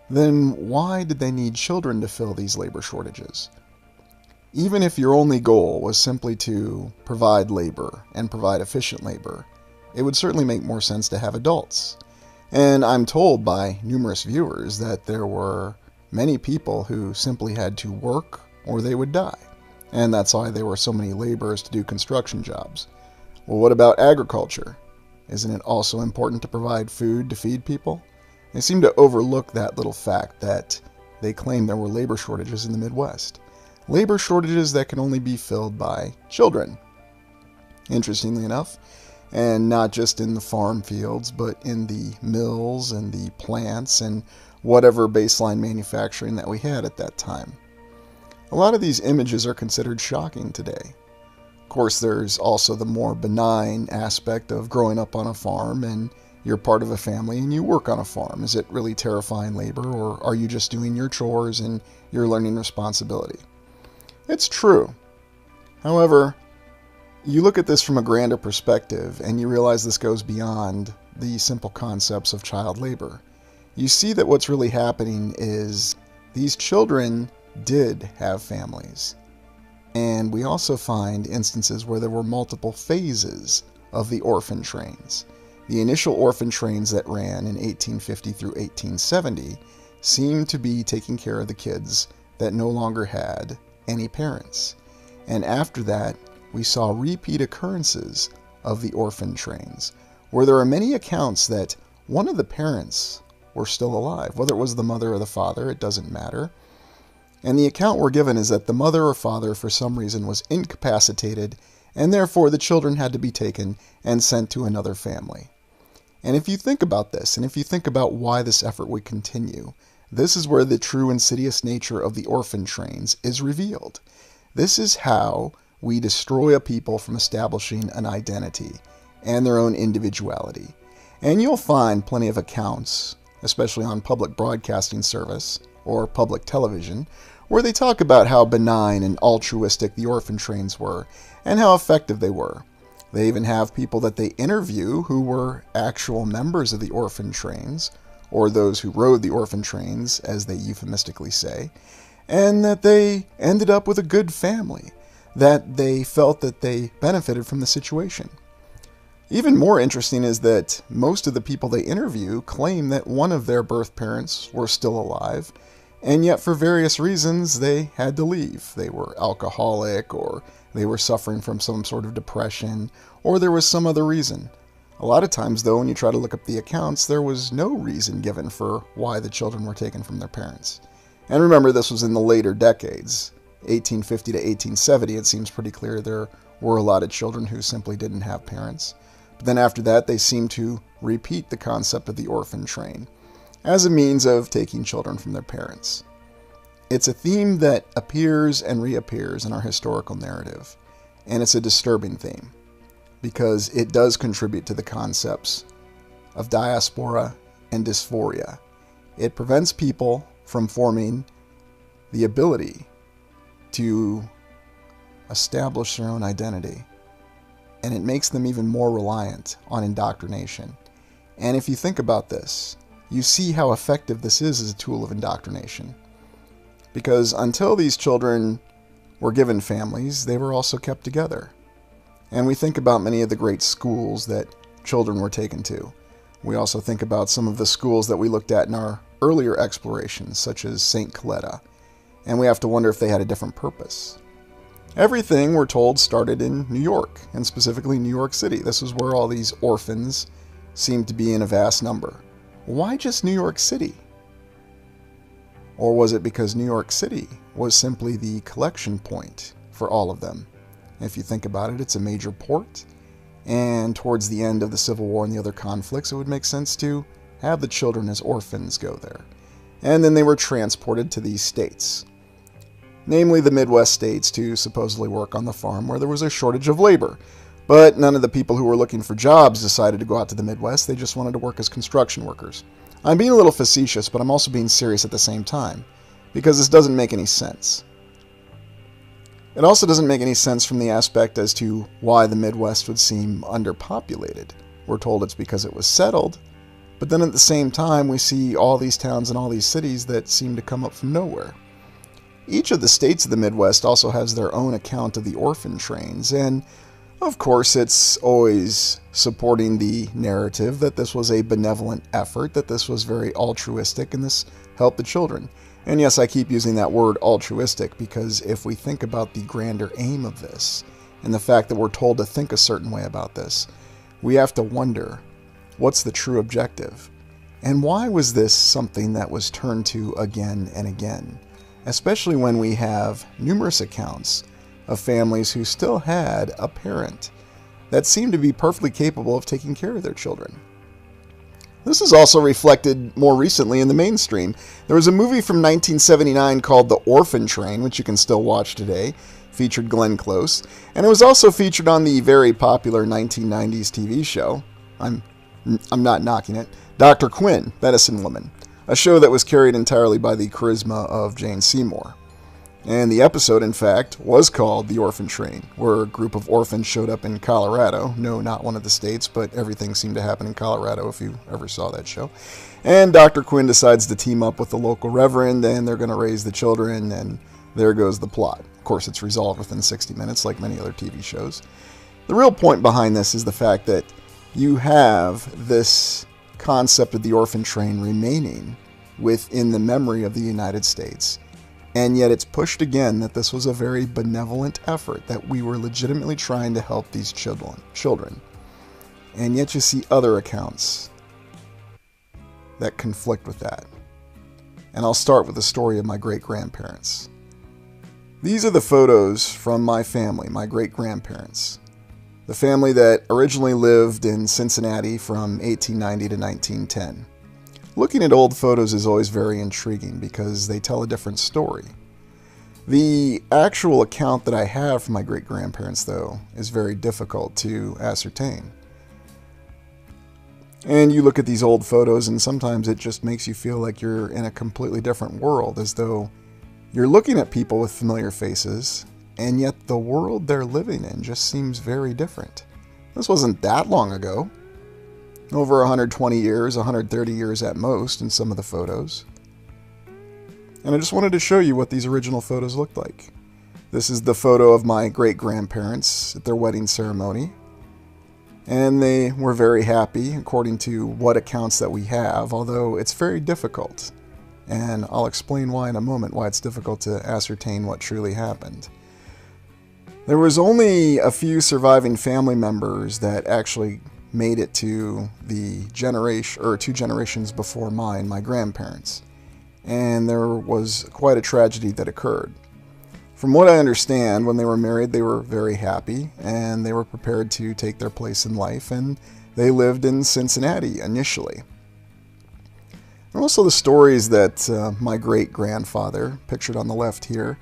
Speaker 2: then why did they need children to fill these labor shortages? Even if your only goal was simply to provide labor and provide efficient labor, it would certainly make more sense to have adults. And I'm told by numerous viewers that there were many people who simply had to work or they would die. And that's why there were so many laborers to do construction jobs. Well, what about agriculture? Isn't it also important to provide food to feed people? They seem to overlook that little fact that they claim there were labor shortages in the Midwest. Labor shortages that can only be filled by children. Interestingly enough, and not just in the farm fields, but in the mills and the plants and whatever baseline manufacturing that we had at that time. A lot of these images are considered shocking today. Of course, there's also the more benign aspect of growing up on a farm and you're part of a family and you work on a farm. Is it really terrifying labor, or are you just doing your chores and you're learning responsibility? It's true. However, you look at this from a grander perspective and you realize this goes beyond the simple concepts of child labor. You see that what's really happening is these children did have families. And we also find instances where there were multiple phases of the orphan trains. The initial orphan trains that ran in 1850 through 1870 seemed to be taking care of the kids that no longer had any parents. And after that, we saw repeat occurrences of the orphan trains, where there are many accounts that one of the parents were still alive. Whether it was the mother or the father, it doesn't matter. And the account we're given is that the mother or father, for some reason, was incapacitated and therefore the children had to be taken and sent to another family. And if you think about this, and if you think about why this effort would continue, this is where the true insidious nature of the orphan trains is revealed. This is how we destroy a people from establishing an identity and their own individuality. And you'll find plenty of accounts, especially on public broadcasting service or public television, where they talk about how benign and altruistic the orphan trains were and how effective they were. They even have people that they interview who were actual members of the orphan trains, or those who rode the orphan trains, as they euphemistically say, and that they ended up with a good family, that they felt that they benefited from the situation. Even more interesting is that most of the people they interview claim that one of their birth parents were still alive, and yet for various reasons they had to leave. They were alcoholic, or they were suffering from some sort of depression, or there was some other reason. A lot of times, though, when you try to look up the accounts, there was no reason given for why the children were taken from their parents. And remember, this was in the later decades, 1850 to 1870. It seems pretty clear there were a lot of children who simply didn't have parents. But then after that, they seem to repeat the concept of the orphan train as a means of taking children from their parents. It's a theme that appears and reappears in our historical narrative, and it's a disturbing theme because it does contribute to the concepts of diaspora and dysphoria. It prevents people from forming the ability to establish their own identity, and it makes them even more reliant on indoctrination. And if you think about this, you see how effective this is as a tool of indoctrination. Because until these children were given families, they were also kept together. And we think about many of the great schools that children were taken to. We also think about some of the schools that we looked at in our earlier explorations, such as St. Coletta. And we have to wonder if they had a different purpose. Everything, we're told, started in New York, and specifically New York City. This is where all these orphans seemed to be in a vast number. Why just New York City? Or was it because New York City was simply the collection point for all of them? If you think about it, it's a major port, and towards the end of the Civil War and the other conflicts, it would make sense to have the children as orphans go there. And then they were transported to these states, namely the Midwest states, to supposedly work on the farm where there was a shortage of labor. But none of the people who were looking for jobs decided to go out to the Midwest. They just wanted to work as construction workers. I'm being a little facetious, but I'm also being serious at the same time, because this doesn't make any sense. It also doesn't make any sense from the aspect as to why the Midwest would seem underpopulated. We're told it's because it was settled, but then at the same time we see all these towns and all these cities that seem to come up from nowhere. Each of the states of the Midwest also has their own account of the orphan trains, and of course it's always supporting the narrative that this was a benevolent effort, that this was very altruistic, and this helped the children. And yes, I keep using that word altruistic because if we think about the grander aim of this, and the fact that we're told to think a certain way about this, we have to wonder, what's the true objective? And why was this something that was turned to again and again? Especially when we have numerous accounts of families who still had a parent that seemed to be perfectly capable of taking care of their children. This is also reflected more recently in the mainstream. There was a movie from 1979 called The Orphan Train, which you can still watch today, featured Glenn Close, and it was also featured on the very popular 1990s TV show, I'm not knocking it, Dr. Quinn, Medicine Woman, a show that was carried entirely by the charisma of Jane Seymour. And the episode, in fact, was called The Orphan Train, where a group of orphans showed up in Colorado. No, not one of the states, but everything seemed to happen in Colorado if you ever saw that show. And Dr. Quinn decides to team up with the local reverend, and they're going to raise the children, and there goes the plot. Of course, it's resolved within 60 minutes, like many other TV shows. The real point behind this is the fact that you have this concept of the orphan train remaining within the memory of the United States. And yet it's pushed again that this was a very benevolent effort, that we were legitimately trying to help these children. And yet you see other accounts that conflict with that. And I'll start with the story of my great-grandparents. These are the photos from my family, my great-grandparents. the family that originally lived in Cincinnati from 1890 to 1910. Looking at old photos is always very intriguing because they tell a different story. The actual account that I have from my great-grandparents, though, is very difficult to ascertain. And you look at these old photos and sometimes it just makes you feel like you're in a completely different world, as though you're looking at people with familiar faces, and yet the world they're living in just seems very different. This wasn't that long ago. Over 120 years, 130 years at most in some of the photos. And I just wanted to show you what these original photos looked like. This is the photo of my great-grandparents at their wedding ceremony. And they were very happy, according to what accounts that we have, although it's very difficult. And I'll explain why in a moment, why it's difficult to ascertain what truly happened. There was only a few surviving family members that actually made it to the generation, or 2 generations before mine, my grandparents. And there was quite a tragedy that occurred. From what I understand, when they were married, they were very happy, and they were prepared to take their place in life, and they lived in Cincinnati initially. And also the stories that my great-grandfather, pictured on the left here,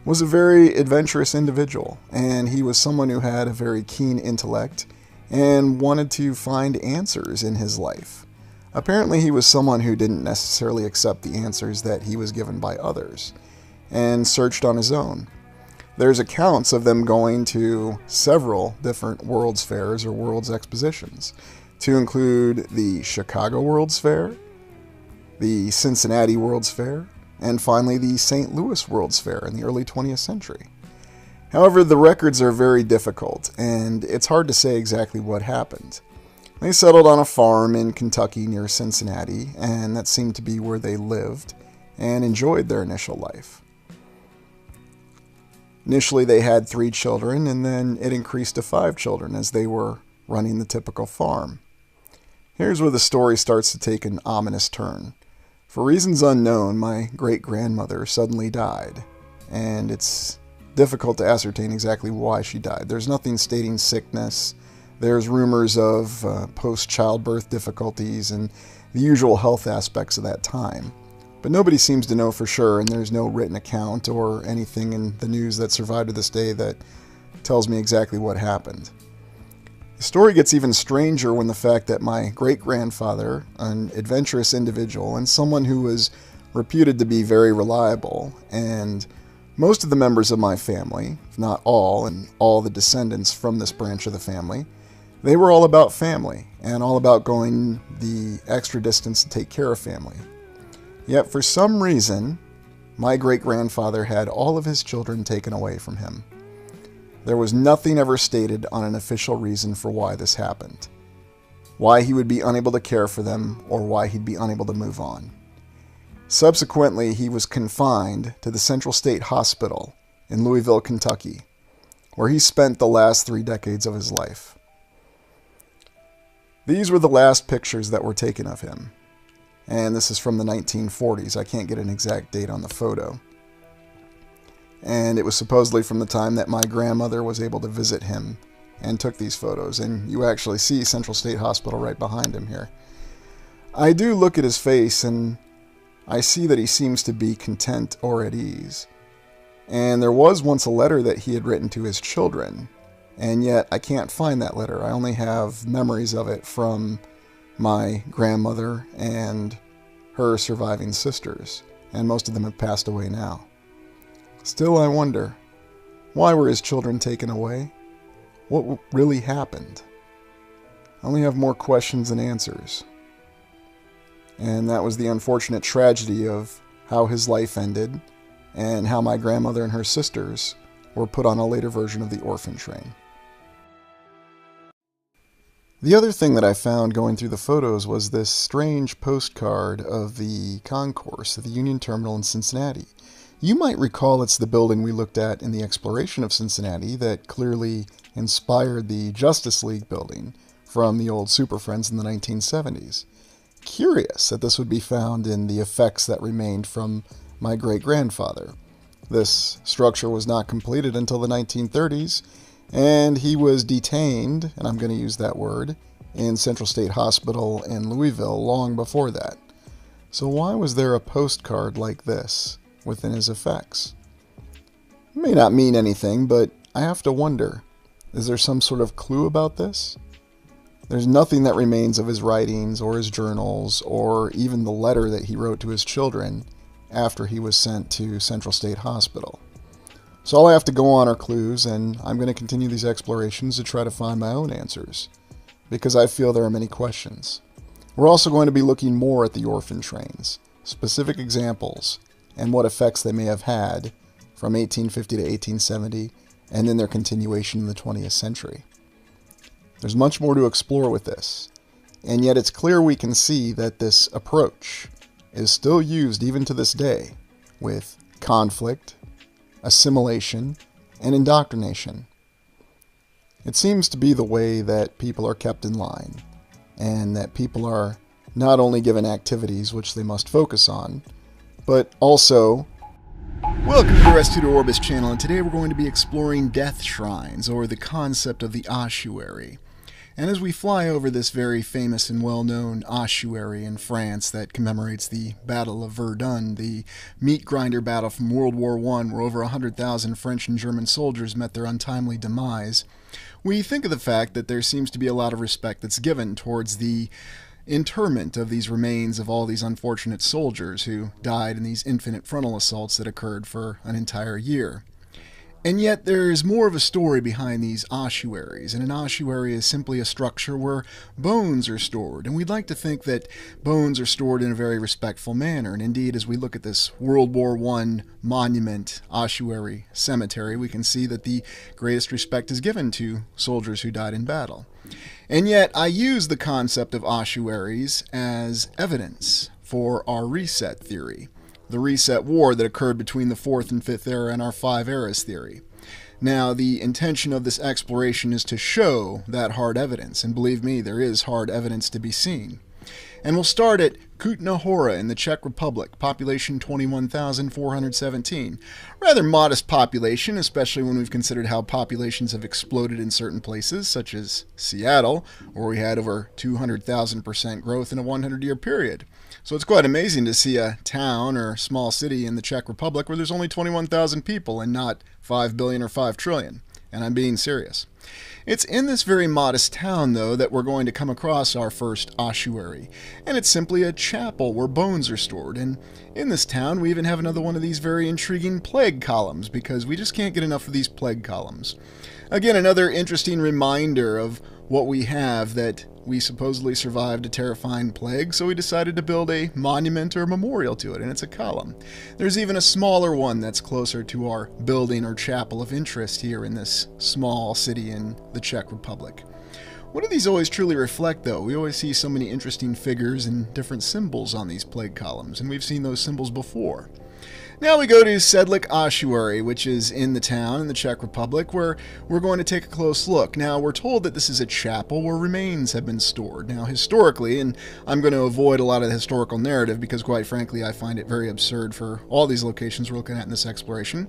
Speaker 2: was a very adventurous individual, and he was someone who had a very keen intellect and wanted to find answers in his life. Apparently he was someone who didn't necessarily accept the answers that he was given by others, and searched on his own. There's accounts of them going to several different World's Fairs or World's Expositions, to include the Chicago World's Fair, the Cincinnati World's Fair, and finally the St. Louis World's Fair in the early 20th century. However, the records are very difficult, and it's hard to say exactly what happened. They settled on a farm in Kentucky near Cincinnati, and that seemed to be where they lived and enjoyed their initial life. Initially, they had 3 children, and then it increased to 5 children as they were running the typical farm. Here's where the story starts to take an ominous turn. For reasons unknown, my great-grandmother suddenly died, and it's difficult to ascertain exactly why she died. There's nothing stating sickness. There's rumors of post-childbirth difficulties and the usual health aspects of that time. But nobody seems to know for sure, and there's no written account or anything in the news that survived to this day that tells me exactly what happened. The story gets even stranger when the fact that my great-grandfather, an adventurous individual and someone who was reputed to be very reliable, and most of the members of my family, if not all, and all the descendants from this branch of the family, they were all about family and all about going the extra distance to take care of family. Yet for some reason, my great-grandfather had all of his children taken away from him. There was nothing ever stated on an official reason for why this happened, why he would be unable to care for them, or why he'd be unable to move on. Subsequently, he was confined to the Central State Hospital in Louisville, Kentucky, where he spent the last 3 decades of his life. These were the last pictures that were taken of him, and this is from the 1940s. I can't get an exact date on the photo. And it was supposedly from the time that my grandmother was able to visit him and took these photos, and you actually see Central State Hospital right behind him here. I do look at his face, and I see that he seems to be content or at ease. And there was once a letter that he had written to his children, and yet I can't find that letter. I only have memories of it from my grandmother and her surviving sisters, and most of them have passed away now. Still, I wonder, why were his children taken away? What really happened? I only have more questions than answers. And that was the unfortunate tragedy of how his life ended, and how my grandmother and her sisters were put on a later version of the orphan train. The other thing that I found going through the photos was this strange postcard of the concourse at the Union Terminal in Cincinnati. You might recall it's the building we looked at in the exploration of Cincinnati that clearly inspired the Justice League building from the old Super Friends in the 1970s. Curious that this would be found in the effects that remained from my great-grandfather. This structure was not completed until the 1930s, And he was detained, and I'm going to use that word, in Central State Hospital in Louisville long before that. So why was there a postcard like this within his effects? It may not mean anything, but I have to wonder, is there some sort of clue about this? There's nothing that remains of his writings or his journals or even the letter that he wrote to his children after he was sent to Central State Hospital. So all I have to go on are clues, and I'm going to continue these explorations to try to find my own answers, because I feel there are many questions. We're also going to be looking more at the orphan trains, specific examples, and what effects they may have had from 1850 to 1870, and then their continuation in the 20th century. There's much more to explore with this, and yet it's clear we can see that this approach is still used even to this day with conflict, assimilation, and indoctrination. It seems to be the way that people are kept in line, and that people are not only given activities which they must focus on, but also... Welcome to the Res to Orbis channel, and today we're going to be exploring death shrines, or the concept of the ossuary. And as we fly over this very famous and well-known ossuary in France that commemorates the Battle of Verdun, the meat grinder battle from World War I, where over 100,000 French and German soldiers met their untimely demise, we think of the fact that there seems to be a lot of respect that's given towards the interment of these remains of all these unfortunate soldiers who died in these infinite frontal assaults that occurred for an entire year. And yet there is more of a story behind these ossuaries, and an ossuary is simply a structure where bones are stored, and we'd like to think that bones are stored in a very respectful manner. And indeed, as we look at this World War I monument ossuary cemetery, we can see that the greatest respect is given to soldiers who died in battle. And yet I use the concept of ossuaries as evidence for our reset theory, the reset war that occurred between the 4th and 5th era and our 5 eras theory. Now, the intention of this exploration is to show that hard evidence, and believe me, there is hard evidence to be seen. And we'll start at Kutna Hora in the Czech Republic, population 21,417. Rather modest population, especially when we've considered how populations have exploded in certain places, such as Seattle, where we had over 200,000% growth in a 100-year period. So it's quite amazing to see a town or small city in the Czech Republic where there's only 21,000 people and not 5 billion or 5 trillion. And I'm being serious. It's in this very modest town, though, that we're going to come across our first ossuary. And it's simply a chapel where bones are stored. And in this town, we even have another one of these very intriguing plague columns, because we just can't get enough of these plague columns. Again, another interesting reminder of what we have, that we supposedly survived a terrifying plague, so we decided to build a monument or memorial to it, and it's a column. There's even a smaller one that's closer to our building or chapel of interest here in this small city in the Czech Republic. What do these always truly reflect, though? We always see so many interesting figures and different symbols on these plague columns, and we've seen those symbols before. Now we go to Sedlic Ossuary, which is in the town in the Czech Republic, where we're going to take a close look. Now, we're told that this is a chapel where remains have been stored. Now, historically, and I'm going to avoid a lot of the historical narrative because, quite frankly, I find it very absurd for all these locations we're looking at in this exploration,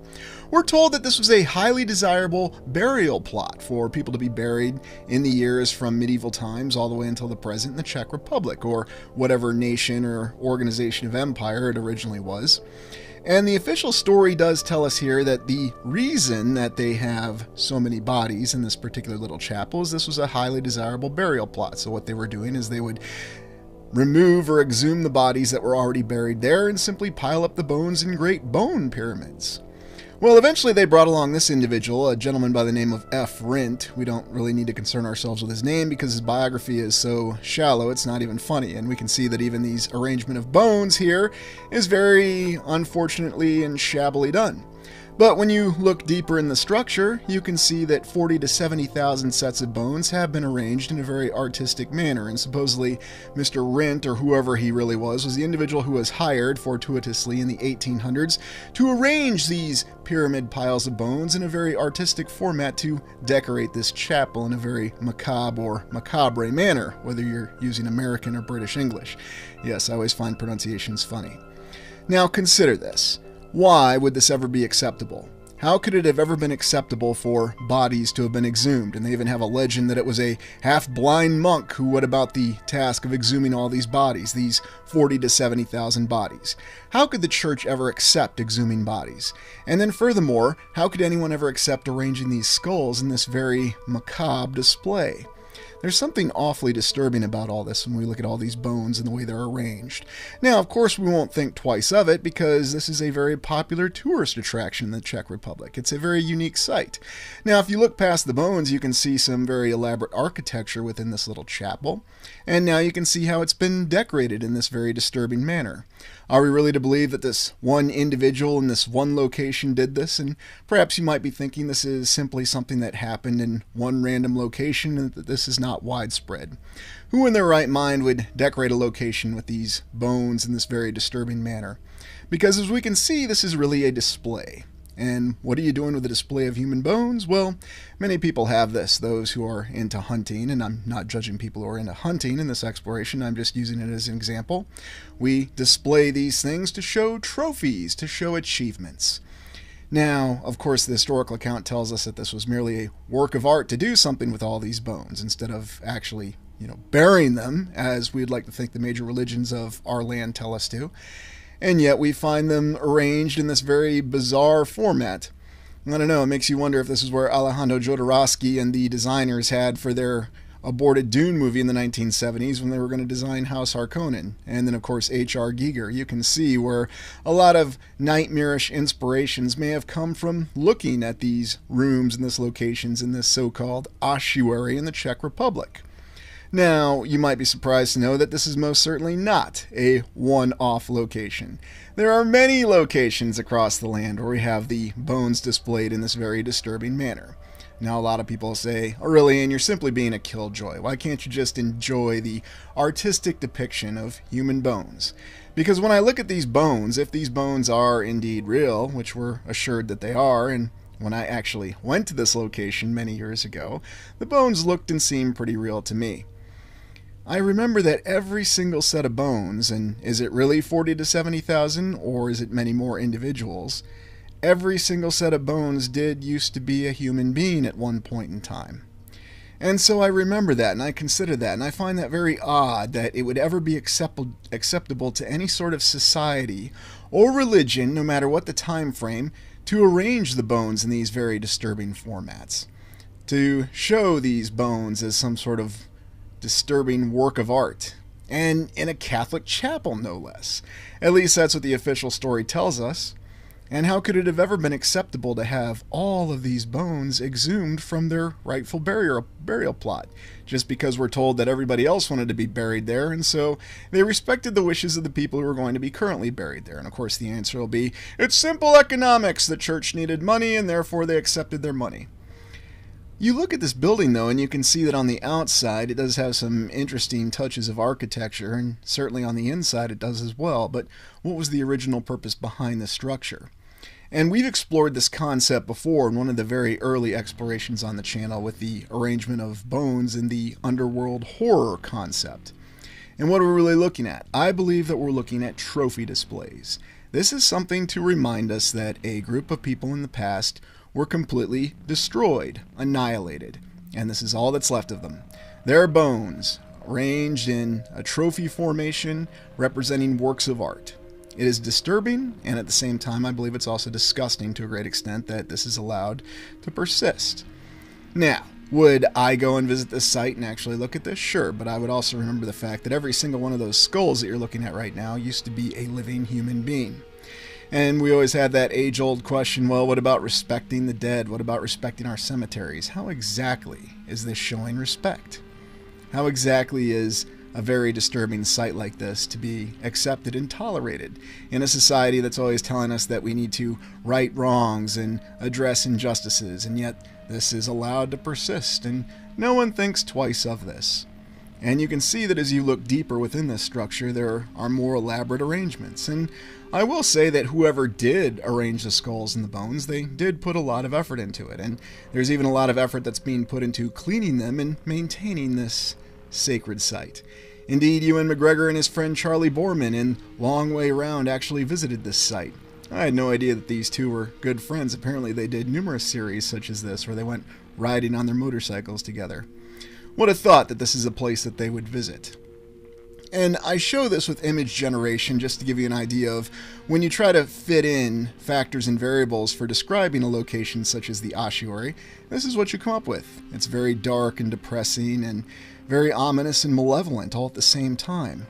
Speaker 2: we're told that this was a highly desirable burial plot for people to be buried in the years from medieval times all the way until the present in the Czech Republic, or whatever nation or organization of empire it originally was. And the official story does tell us here that the reason that they have so many bodies in this particular little chapel is this was a highly desirable burial plot. So what they were doing is they would remove or exhume the bodies that were already buried there and simply pile up the bones in great bone pyramids. Well, eventually they brought along this individual, a gentleman by the name of F. Rindt. We don't really need to concern ourselves with his name because his biography is so shallow it's not even funny, and we can see that even these arrangement of bones here is very unfortunately and shabbily done. But when you look deeper in the structure, you can see that 40 to 70,000 sets of bones have been arranged in a very artistic manner, and supposedly Mr. Rindt, or whoever he really was the individual who was hired fortuitously in the 1800s to arrange these pyramid piles of bones in a very artistic format to decorate this chapel in a very macabre or macabre manner, whether you're using American or British English. Yes, I always find pronunciations funny. Now consider this. Why would this ever be acceptable? How could it have ever been acceptable for bodies to have been exhumed? And they even have a legend that it was a half-blind monk who went about the task of exhuming all these bodies, these 40 to 70,000 bodies. How could the church ever accept exhuming bodies? And then furthermore, how could anyone ever accept arranging these skulls in this very macabre display? There's something awfully disturbing about all this when we look at all these bones and the way they're arranged. Now, of course, we won't think twice of it because this is a very popular tourist attraction in the Czech Republic. It's a very unique site. Now, if you look past the bones, you can see some very elaborate architecture within this little chapel. And now you can see how it's been decorated in this very disturbing manner. Are we really to believe that this one individual in this one location did this? And perhaps you might be thinking this is simply something that happened in one random location and that this is not widespread. Who in their right mind would decorate a location with these bones in this very disturbing manner? Because as we can see, this is really a display. And what are you doing with a display of human bones? Well, many people have this, those who are into hunting, and I'm not judging people who are into hunting in this exploration, I'm just using it as an example. We display these things to show trophies, to show achievements. Now, of course, the historical account tells us that this was merely a work of art to do something with all these bones, instead of actually, burying them, as we'd like to think the major religions of our land tell us to. And yet we find them arranged in this very bizarre format. I don't know, it makes you wonder if this is where Alejandro Jodorowsky and the designers had for their aborted Dune movie in the 1970s when they were going to design House Harkonnen. And then, of course, H.R. Giger. You can see where a lot of nightmarish inspirations may have come from looking at these rooms and these locations in this so-called ossuary in the Czech Republic. Now, you might be surprised to know that this is most certainly not a one-off location. There are many locations across the land where we have the bones displayed in this very disturbing manner. Now, a lot of people say, oh really, and you're simply being a killjoy. Why can't you just enjoy the artistic depiction of human bones? Because when I look at these bones, if these bones are indeed real, which we're assured that they are, and when I actually went to this location many years ago, the bones looked and seemed pretty real to me. I remember that every single set of bones, and is it really 40 to 70,000 or is it many more individuals? Every single set of bones did used to be a human being at one point in time. And so I remember that and I consider that, and I find that very odd that it would ever be acceptable to any sort of society or religion, no matter what the time frame, to arrange the bones in these very disturbing formats. To show these bones as some sort of disturbing work of art, and in a Catholic chapel, no less. At least that's what the official story tells us. And how could it have ever been acceptable to have all of these bones exhumed from their rightful burial plot, just because we're told that everybody else wanted to be buried there, and so they respected the wishes of the people who were going to be currently buried there? And of course the answer will be, it's simple economics. The church needed money, and therefore they accepted their money. You look at this building, though, and you can see that on the outside it does have some interesting touches of architecture, and certainly on the inside it does as well, but what was the original purpose behind the structure? And we've explored this concept before in one of the very early explorations on the channel with the arrangement of bones in the underworld horror concept. And what are we really looking at? I believe that we're looking at trophy displays. This is something to remind us that a group of people in the past were completely destroyed, annihilated, and this is all that's left of them. Their bones, arranged in a trophy formation representing works of art. It is disturbing, and at the same time I believe it's also disgusting to a great extent that this is allowed to persist. Now, would I go and visit this site and actually look at this? Sure, but I would also remember the fact that every single one of those skulls that you're looking at right now used to be a living human being. And we always had that age-old question, well, what about respecting the dead? What about respecting our cemeteries? How exactly is this showing respect? How exactly is a very disturbing sight like this to be accepted and tolerated in a society that's always telling us that we need to right wrongs and address injustices, and yet this is allowed to persist, and no one thinks twice of this. And you can see that as you look deeper within this structure, there are more elaborate arrangements. And I will say that whoever did arrange the skulls and the bones, they did put a lot of effort into it. And there's even a lot of effort that's being put into cleaning them and maintaining this sacred site. Indeed, Ewan McGregor and his friend Charlie Borman in Long Way Round actually visited this site. I had no idea that these two were good friends. Apparently they did numerous series such as this where they went riding on their motorcycles together. Would have thought that this is a place that they would visit. And I show this with image generation just to give you an idea of when you try to fit in factors and variables for describing a location such as the ossuary, this is what you come up with. It's very dark and depressing and very ominous and malevolent all at the same time.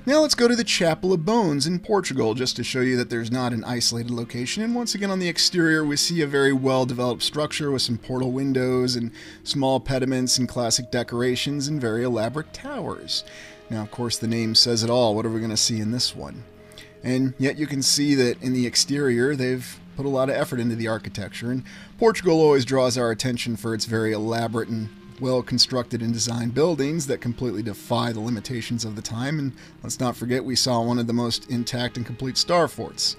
Speaker 2: Now let's go to the Chapel of Bones in Portugal just to show you that there's not an isolated location. And once again on the exterior we see a very well-developed structure with some portal windows and small pediments and classic decorations and very elaborate towers. Now of course the name says it all. What are we going to see in this one? And yet you can see that in the exterior they've put a lot of effort into the architecture. And Portugal always draws our attention for its very elaborate and well-constructed and designed buildings that completely defy the limitations of the time. And let's not forget we saw one of the most intact and complete star forts.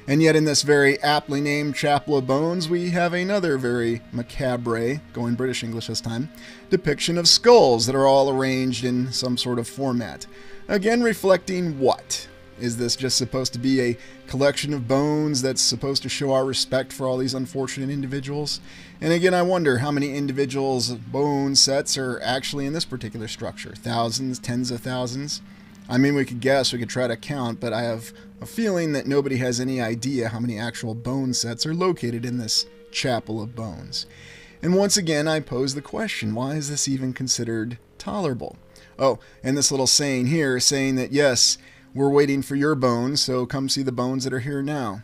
Speaker 2: And yet in this very aptly named Chapel of Bones we have another very macabre, going British English this time, depiction of skulls that are all arranged in some sort of format. Again, reflecting what? Is this just supposed to be a collection of bones that's supposed to show our respect for all these unfortunate individuals? And again, I wonder how many individuals' bone sets are actually in this particular structure. Thousands, tens of thousands? I mean, we could guess, we could try to count, but I have a feeling that nobody has any idea how many actual bone sets are located in this Chapel of Bones. And once again, I pose the question, why is this even considered tolerable? Oh, and this little saying here saying that, yes, we're waiting for your bones, so come see the bones that are here now.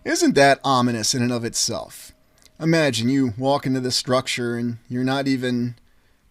Speaker 2: Isn't that ominous in and of itself? Imagine you walk into this structure and you're not even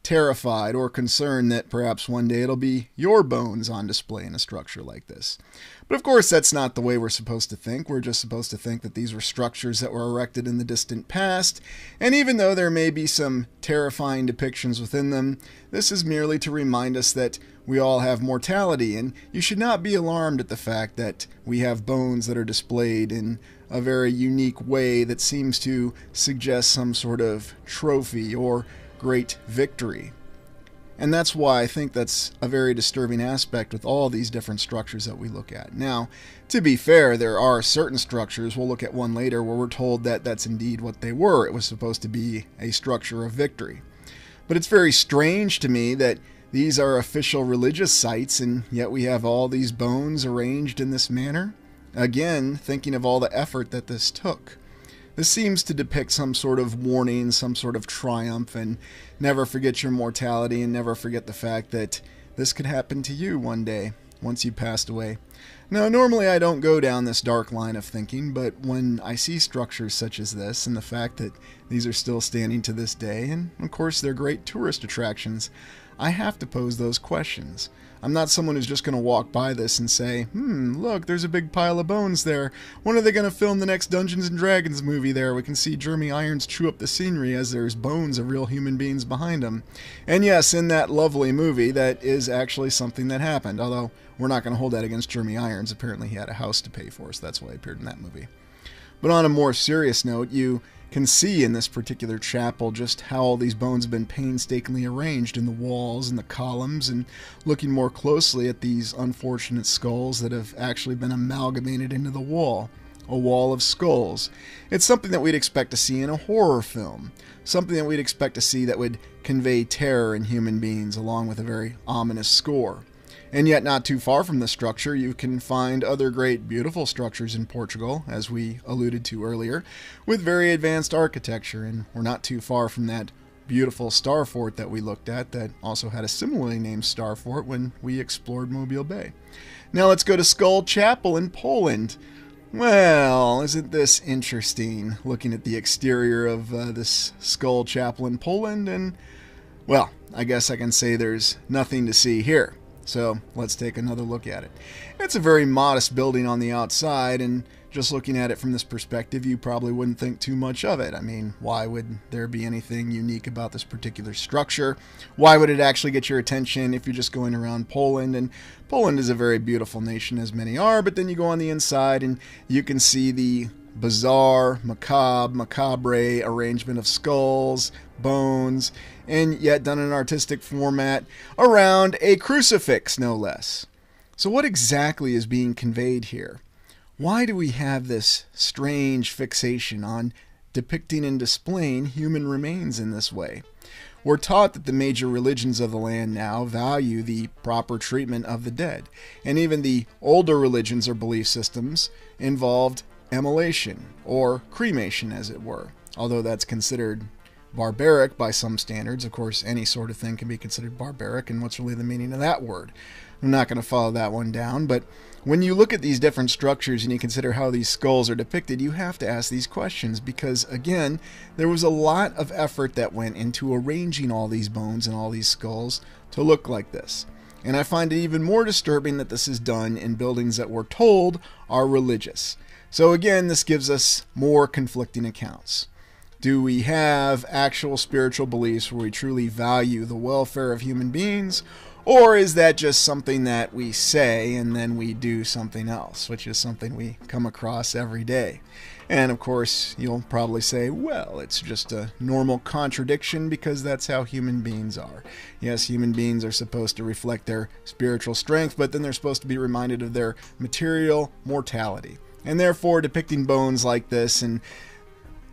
Speaker 2: terrified or concerned that perhaps one day it'll be your bones on display in a structure like this. But of course that's not the way we're supposed to think. We're just supposed to think that these were structures that were erected in the distant past, and even though there may be some terrifying depictions within them, this is merely to remind us that we all have mortality, and you should not be alarmed at the fact that we have bones that are displayed in a very unique way that seems to suggest some sort of trophy or great victory. And that's why I think that's a very disturbing aspect with all these different structures that we look at. Now, to be fair, there are certain structures, we'll look at one later, where we're told that that's indeed what they were. It was supposed to be a structure of victory. But it's very strange to me that these are official religious sites, and yet we have all these bones arranged in this manner. Again, thinking of all the effort that this took. This seems to depict some sort of warning, some sort of triumph, and never forget your mortality, and never forget the fact that this could happen to you one day, once you passed away. Now, normally I don't go down this dark line of thinking, but when I see structures such as this, and the fact that these are still standing to this day, and of course they're great tourist attractions, I have to pose those questions. I'm not someone who's just going to walk by this and say, look, there's a big pile of bones there. When are they going to film the next Dungeons & Dragons movie there? We can see Jeremy Irons chew up the scenery as there's bones of real human beings behind him. And yes, in that lovely movie, that is actually something that happened, although we're not going to hold that against Jeremy Irons. Apparently he had a house to pay for, so that's why he appeared in that movie. But on a more serious note, you can see in this particular chapel just how all these bones have been painstakingly arranged in the walls and the columns, and looking more closely at these unfortunate skulls that have actually been amalgamated into the wall. A wall of skulls. It's something that we'd expect to see in a horror film. Something that we'd expect to see that would convey terror in human beings along with a very ominous score. And yet not too far from the structure, you can find other great beautiful structures in Portugal, as we alluded to earlier, with very advanced architecture, and we're not too far from that beautiful star fort that we looked at that also had a similarly named star fort when we explored Mobile Bay. Now let's go to Skull Chapel in Poland. Well, isn't this interesting, looking at the exterior of this Skull Chapel in Poland, and, well, I guess I can say there's nothing to see here. So let's take another look at it. It's a very modest building on the outside, and just looking at it from this perspective, you probably wouldn't think too much of it. I mean, why would there be anything unique about this particular structure? Why would it actually get your attention if you're just going around Poland? And Poland is a very beautiful nation, as many are, but then you go on the inside and you can see the bizarre, macabre arrangement of skulls, bones, and yet done in an artistic format around a crucifix, no less. So what exactly is being conveyed here? Why do we have this strange fixation on depicting and displaying human remains in this way? We're taught that the major religions of the land now value the proper treatment of the dead, and even the older religions or belief systems involved immolation, or cremation as it were, although that's considered barbaric by some standards. Of course, any sort of thing can be considered barbaric, and what's really the meaning of that word? I'm not going to follow that one down, but when you look at these different structures and you consider how these skulls are depicted, you have to ask these questions because, again, there was a lot of effort that went into arranging all these bones and all these skulls to look like this. And I find it even more disturbing that this is done in buildings that we're told are religious. So again, this gives us more conflicting accounts. Do we have actual spiritual beliefs where we truly value the welfare of human beings? Or is that just something that we say and then we do something else, which is something we come across every day? And of course, you'll probably say, well, it's just a normal contradiction because that's how human beings are. Yes, human beings are supposed to reflect their spiritual strength, but then they're supposed to be reminded of their material mortality. And therefore, depicting bones like this in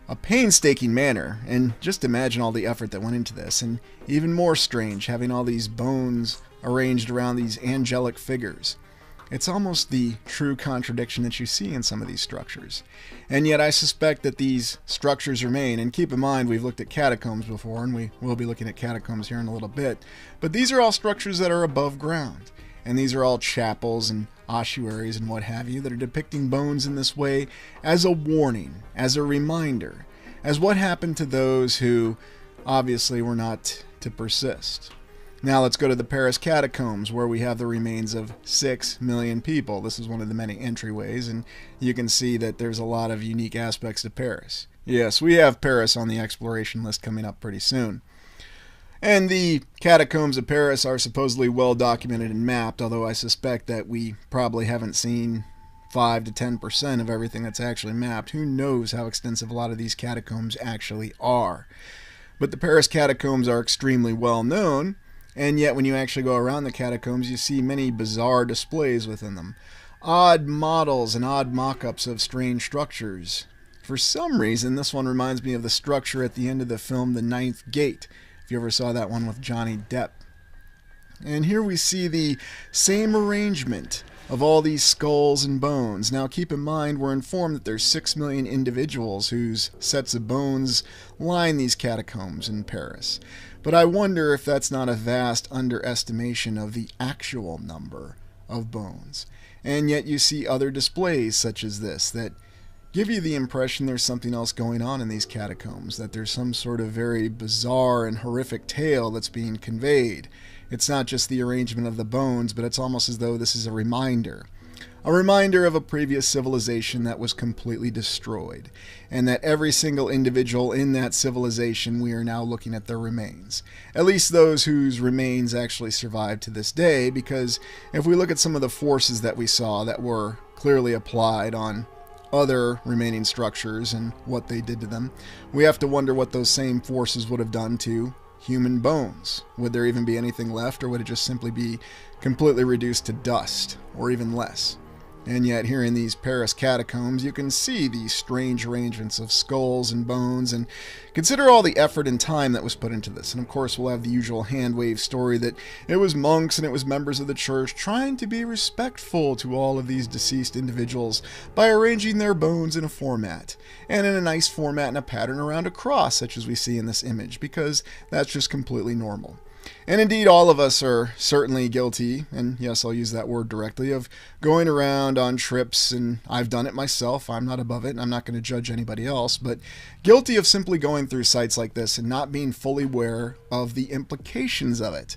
Speaker 2: a painstaking manner, and just imagine all the effort that went into this, and even more strange, having all these bones arranged around these angelic figures. It's almost the true contradiction that you see in some of these structures. And yet I suspect that these structures remain, and keep in mind we've looked at catacombs before, and we will be looking at catacombs here in a little bit, but these are all structures that are above ground. And these are all chapels and ossuaries and what have you that are depicting bones in this way as a warning, as a reminder, as what happened to those who obviously were not to persist. Now let's go to the Paris Catacombs, where we have the remains of 6 million people. This is one of the many entryways, and you can see that there's a lot of unique aspects to Paris. Yes, we have Paris on the exploration list coming up pretty soon. And the catacombs of Paris are supposedly well documented and mapped, although I suspect that we probably haven't seen 5 to 10% of everything that's actually mapped. Who knows how extensive a lot of these catacombs actually are. But the Paris catacombs are extremely well known, and yet when you actually go around the catacombs, you see many bizarre displays within them. Odd models and odd mock-ups of strange structures. For some reason, this one reminds me of the structure at the end of the film The Ninth Gate, if you ever saw that one with Johnny Depp. And here we see the same arrangement of all these skulls and bones. Now keep in mind, we're informed that there's 6 million individuals whose sets of bones line these catacombs in Paris. But I wonder if that's not a vast underestimation of the actual number of bones. And yet you see other displays such as this that give you the impression there's something else going on in these catacombs, that there's some sort of very bizarre and horrific tale that's being conveyed. It's not just the arrangement of the bones, but it's almost as though this is a reminder of a previous civilization that was completely destroyed, and that every single individual in that civilization, we are now looking at their remains. At least those whose remains actually survive to this day, because if we look at some of the forces that we saw that were clearly applied on other remaining structures and what they did to them, we have to wonder what those same forces would have done to human bones. Would there even be anything left, or would it just simply be completely reduced to dust, or even less? And yet here in these Paris catacombs, you can see these strange arrangements of skulls and bones, and consider all the effort and time that was put into this. And of course we'll have the usual hand-wave story that it was monks and it was members of the church trying to be respectful to all of these deceased individuals by arranging their bones in a format, and in a nice format and a pattern around a cross, such as we see in this image, because that's just completely normal. And indeed, all of us are certainly guilty, and yes, I'll use that word directly, of going around on trips, and I've done it myself. I'm not above it, and I'm not going to judge anybody else, but guilty of simply going through sites like this and not being fully aware of the implications of it.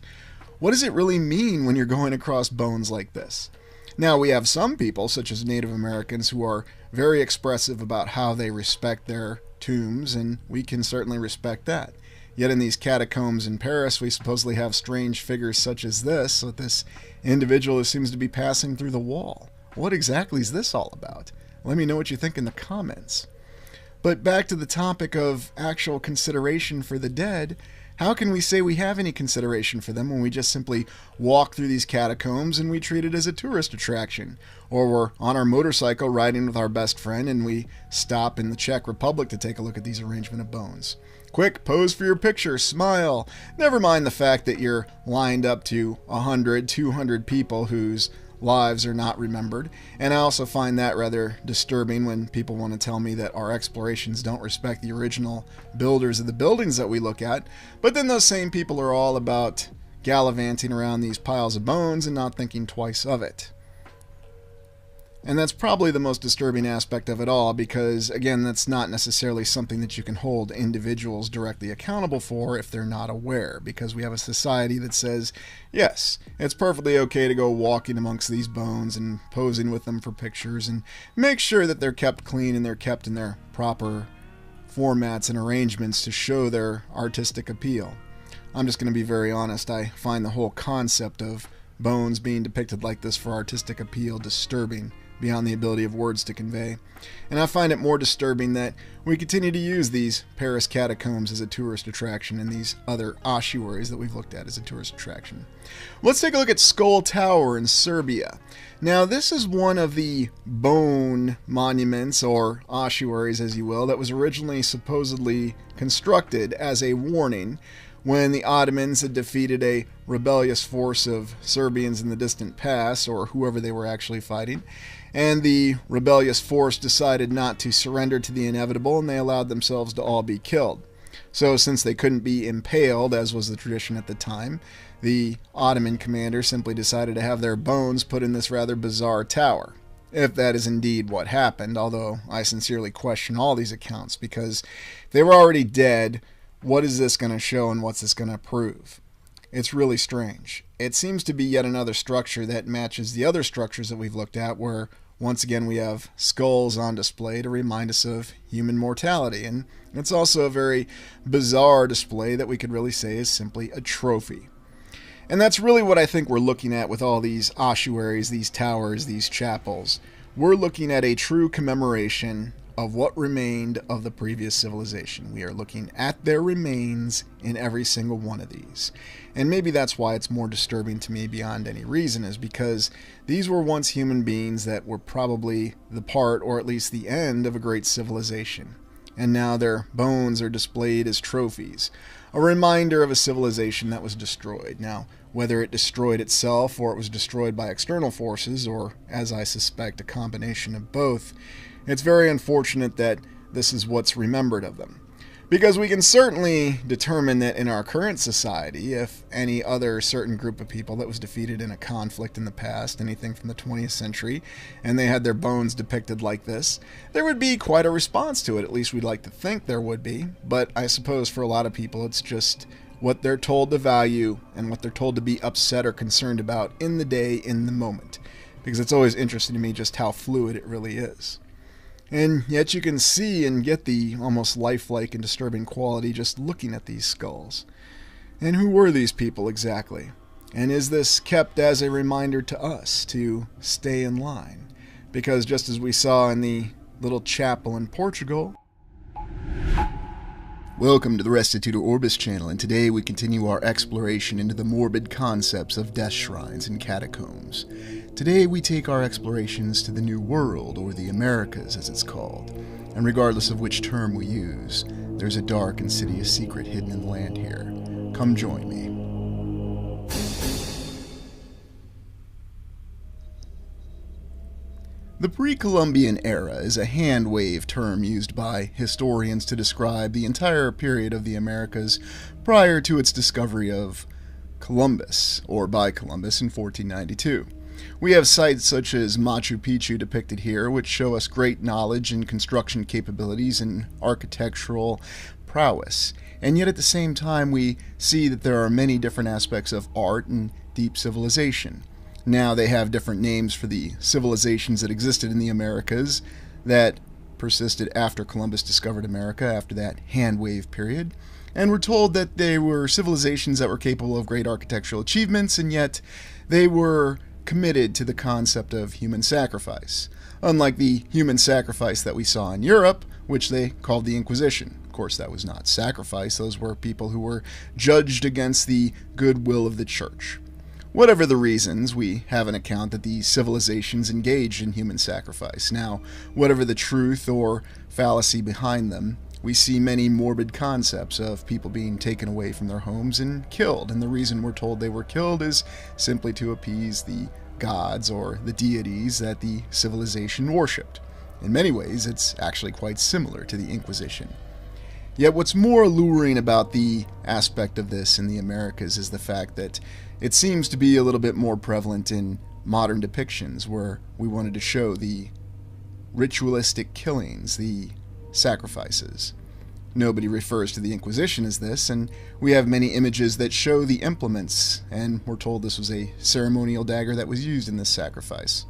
Speaker 2: What does it really mean when you're going across bones like this? Now, we have some people, such as Native Americans, who are very expressive about how they respect their tombs, and we can certainly respect that. Yet in these catacombs in Paris, we supposedly have strange figures such as this, with this individual who seems to be passing through the wall. What exactly is this all about? Let me know what you think in the comments. But back to the topic of actual consideration for the dead, How can we say we have any consideration for them when we just simply walk through these catacombs and we treat it as a tourist attraction? Or we're on our motorcycle riding with our best friend and we stop in the Czech Republic to take a look at these arrangement of bones. Quick, pose for your picture, smile. Never mind the fact that you're lined up to 100, 200 people whose lives are not remembered. And I also find that rather disturbing when people want to tell me that our explorations don't respect the original builders of the buildings that we look at, but then those same people are all about gallivanting around these piles of bones and not thinking twice of it. And that's probably the most disturbing aspect of it all, because again, that's not necessarily something that you can hold individuals directly accountable for if they're not aware, because we have a society that says, yes, it's perfectly okay to go walking amongst these bones and posing with them for pictures and make sure that they're kept clean and they're kept in their proper formats and arrangements to show their artistic appeal. I'm just going to be very honest, I find the whole concept of bones being depicted like this for artistic appeal disturbing beyond the ability of words to convey. And I find it more disturbing that we continue to use these Paris catacombs as a tourist attraction and these other ossuaries that we've looked at as a tourist attraction. Let's take a look at Skull Tower in Serbia. Now, this is one of the bone monuments, or ossuaries as you will, that was originally supposedly constructed as a warning when the Ottomans had defeated a rebellious force of Serbians in the distant past, or whoever they were actually fighting, and the rebellious force decided not to surrender to the inevitable, and they allowed themselves to all be killed. So since they couldn't be impaled, as was the tradition at the time, the Ottoman commander simply decided to have their bones put in this rather bizarre tower. If that is indeed what happened, although I sincerely question all these accounts, because if they were already dead, what is this going to show and what's this going to prove? It's really strange. It seems to be yet another structure that matches the other structures that we've looked at, where once again we have skulls on display to remind us of human mortality. And it's also a very bizarre display that we could really say is simply a trophy. And that's really what I think we're looking at with all these ossuaries, these towers, these chapels. We're looking at a true commemoration of what remained of the previous civilization. We are looking at their remains in every single one of these. And maybe that's why it's more disturbing to me beyond any reason, is because these were once human beings that were probably the part, or at least the end, of a great civilization. And now their bones are displayed as trophies, a reminder of a civilization that was destroyed. Now, whether it destroyed itself or it was destroyed by external forces, or, as I suspect, a combination of both, it's very unfortunate that this is what's remembered of them. Because we can certainly determine that in our current society, if any other certain group of people that was defeated in a conflict in the past, anything from the 20th century, and they had their bones depicted like this, there would be quite a response to it. At least we'd like to think there would be. But I suppose for a lot of people, it's just what they're told to value and what they're told to be upset or concerned about in the day, in the moment. Because it's always interesting to me just how fluid it really is. And yet you can see and get the almost lifelike and disturbing quality just looking at these skulls. And who were these people exactly? And is this kept as a reminder to us to stay in line? Because just as we saw in the little chapel in Portugal... Welcome to the Restituto Orbis channel, and today we continue our exploration into the morbid concepts of death shrines and catacombs. Today we take our explorations to the New World, or the Americas as it's called, and regardless of which term we use, there's a dark, insidious secret hidden in the land here. Come join me. The pre-Columbian era is a hand-wave term used by historians to describe the entire period of the Americas prior to its discovery of Columbus, or by Columbus, in 1492. We have sites such as Machu Picchu depicted here, which show us great knowledge and construction capabilities and architectural prowess. And yet at the same time we see that there are many different aspects of art and deep civilization. Now they have different names for the civilizations that existed in the Americas that persisted after Columbus discovered America, after that hand-wave period. And we're told that they were civilizations that were capable of great architectural achievements, and yet they were committed to the concept of human sacrifice. Unlike the human sacrifice that we saw in Europe, which they called the Inquisition. course, that was not sacrifice. Those were people who were judged against the goodwill of the church. Whatever the reasons, we have an account that these civilizations engaged in human sacrifice. Now, whatever the truth or fallacy behind them, we see many morbid concepts of people being taken away from their homes and killed, and the reason we're told they were killed is simply to appease the gods or the deities that the civilization worshipped. In many ways, it's actually quite similar to the Inquisition. Yet what's more alluring about the aspect of this in the Americas is the fact that it seems to be a little bit more prevalent in modern depictions, where we wanted to show the ritualistic killings, the sacrifices. Nobody refers to the Inquisition as this, and we have many images that show the implements, and we're told this was a ceremonial dagger that was used in this sacrifice.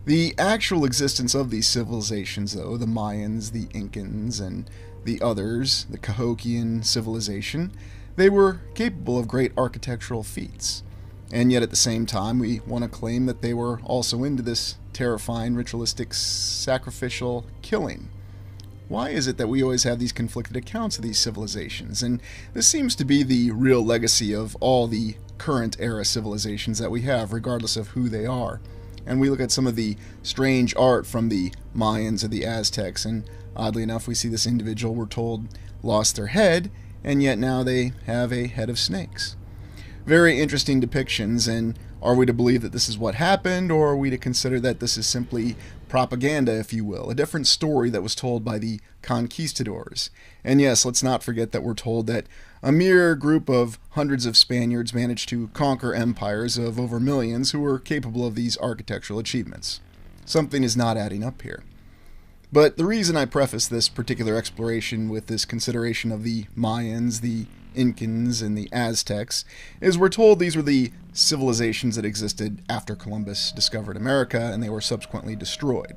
Speaker 2: The actual existence of these civilizations, though, the Mayans, the Incans, and the others, the Cahokian civilization, they were capable of great architectural feats. And yet at the same time, we want to claim that they were also into this terrifying ritualistic sacrificial killing. Why is it that we always have these conflicted accounts of these civilizations? And this seems to be the real legacy of all the current era civilizations that we have, regardless of who they are. And we look at some of the strange art from the Mayans or the Aztecs, and oddly enough, we see this individual, we're told, lost their head, and yet now they have a head of snakes. Very interesting depictions, and are we to believe that this is what happened, or are we to consider that this is simply propaganda, if you will, a different story that was told by the conquistadors? And yes, let's not forget that we're told that a mere group of hundreds of Spaniards managed to conquer empires of over millions who were capable of these architectural achievements. Something is not adding up here. But the reason I preface this particular exploration with this consideration of the Mayans, the Incans, and the Aztecs is we're told these were the civilizations that existed after Columbus discovered America, and they were subsequently destroyed.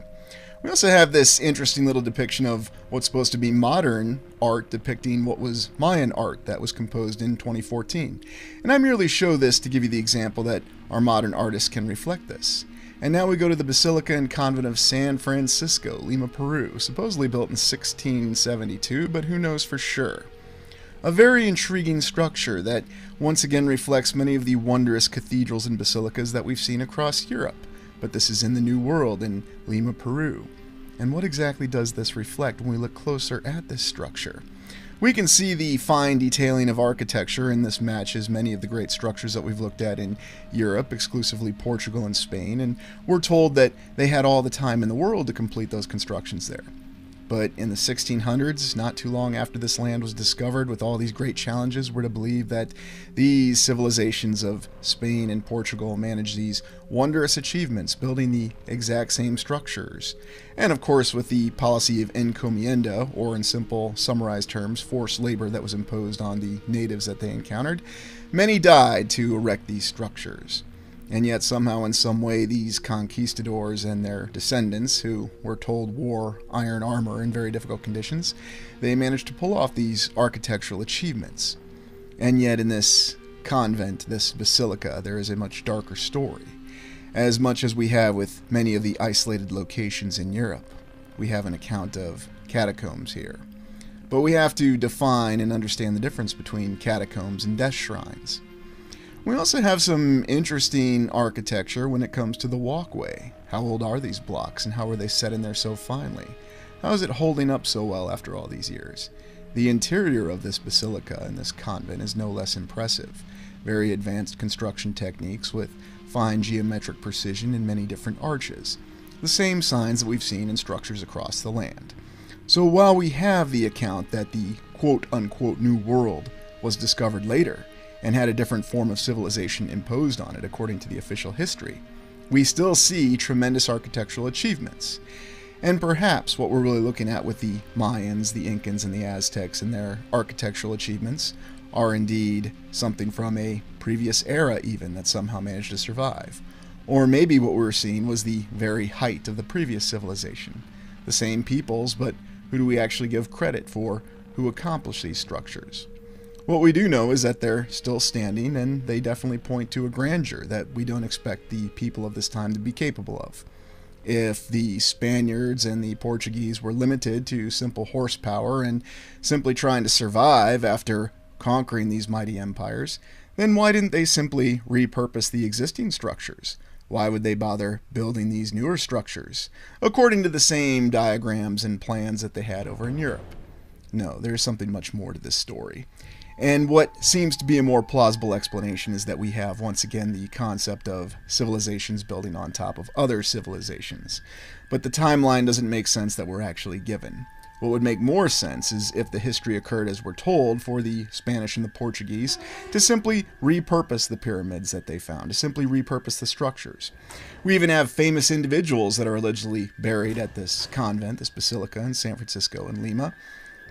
Speaker 2: We also have this interesting little depiction of what's supposed to be modern art depicting what was Mayan art that was composed in 2014. And I merely show this to give you the example that our modern artists can reflect this. And now we go to the Basilica and Convent of San Francisco, Lima, Peru, supposedly built in 1672, but who knows for sure. A very intriguing structure that once again reflects many of the wondrous cathedrals and basilicas that we've seen across Europe. But this is in the New World in Lima, Peru. And what exactly does this reflect when we look closer at this structure? We can see the fine detailing of architecture, and this matches many of the great structures that we've looked at in Europe, exclusively Portugal and Spain, and we're told that they had all the time in the world to complete those constructions there. But in the 1600s, not too long after this land was discovered with all these great challenges, we're to believe that these civilizations of Spain and Portugal managed these wondrous achievements, building the exact same structures. And of course, with the policy of encomienda, or in simple summarized terms, forced labor that was imposed on the natives that they encountered, many died to erect these structures. And yet somehow in some way these conquistadors and their descendants, who we're told wore iron armor in very difficult conditions, they managed to pull off these architectural achievements. And yet in this convent, this basilica, there is a much darker story. As much as we have with many of the isolated locations in Europe, we have an account of catacombs here. But we have to define and understand the difference between catacombs and death shrines. We also have some interesting architecture when it comes to the walkway. How old are these blocks, and how were they set in there so finely? How is it holding up so well after all these years? The interior of this basilica and this convent is no less impressive. Very advanced construction techniques with fine geometric precision and many different arches. The same signs that we've seen in structures across the land. So while we have the account that the quote-unquote New World was discovered later, and had a different form of civilization imposed on it according to the official history, we still see tremendous architectural achievements. And perhaps what we're really looking at with the Mayans, the Incans, and the Aztecs and their architectural achievements are indeed something from a previous era even that somehow managed to survive. Or maybe what we were seeing was the very height of the previous civilization. The same peoples, but who do we actually give credit for who accomplished these structures? What we do know is that they're still standing, and they definitely point to a grandeur that we don't expect the people of this time to be capable of. If the Spaniards and the Portuguese were limited to simple horsepower and simply trying to survive after conquering these mighty empires, then why didn't they simply repurpose the existing structures? Why would they bother building these newer structures, according to the same diagrams and plans that they had over in Europe? No, there's something much more to this story. And what seems to be a more plausible explanation is that we have, once again, the concept of civilizations building on top of other civilizations. But the timeline doesn't make sense that we're actually given. What would make more sense is if the history occurred as we're told for the Spanish and the Portuguese to simply repurpose the pyramids that they found, to simply repurpose the structures. We even have famous individuals that are allegedly buried at this convent, this basilica in San Francisco and Lima.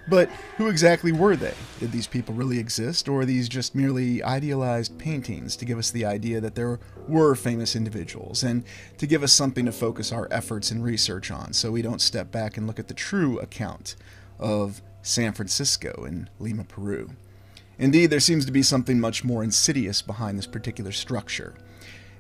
Speaker 2: But who exactly were they? Did these people really exist, or are these just merely idealized paintings to give us the idea that there were famous individuals, and to give us something to focus our efforts and research on, so we don't step back and look at the true account of San Francisco and Lima, Peru? Indeed, there seems to be something much more insidious behind this particular structure.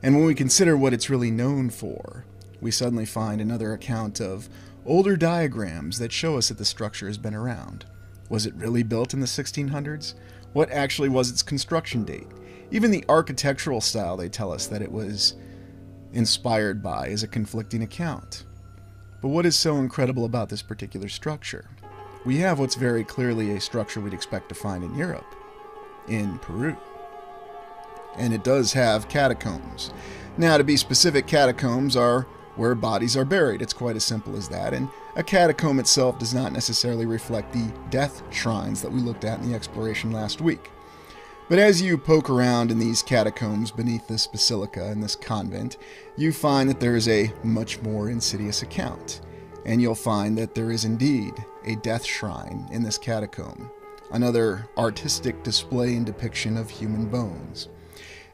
Speaker 2: And when we consider what it's really known for, we suddenly find another account of older diagrams that show us that the structure has been around. Was it really built in the 1600s? What actually was its construction date? Even the architectural style they tell us that it was inspired by is a conflicting account. But what is so incredible about this particular structure? We have what's very clearly a structure we'd expect to find in Europe, in Peru. And it does have catacombs. Now, to be specific, catacombs are where bodies are buried. It's quite as simple as that, and a catacomb itself does not necessarily reflect the death shrines that we looked at in the exploration last week. But as you poke around in these catacombs beneath this basilica and this convent, you find that there is a much more insidious account, and you'll find that there is indeed a death shrine in this catacomb, another artistic display and depiction of human bones.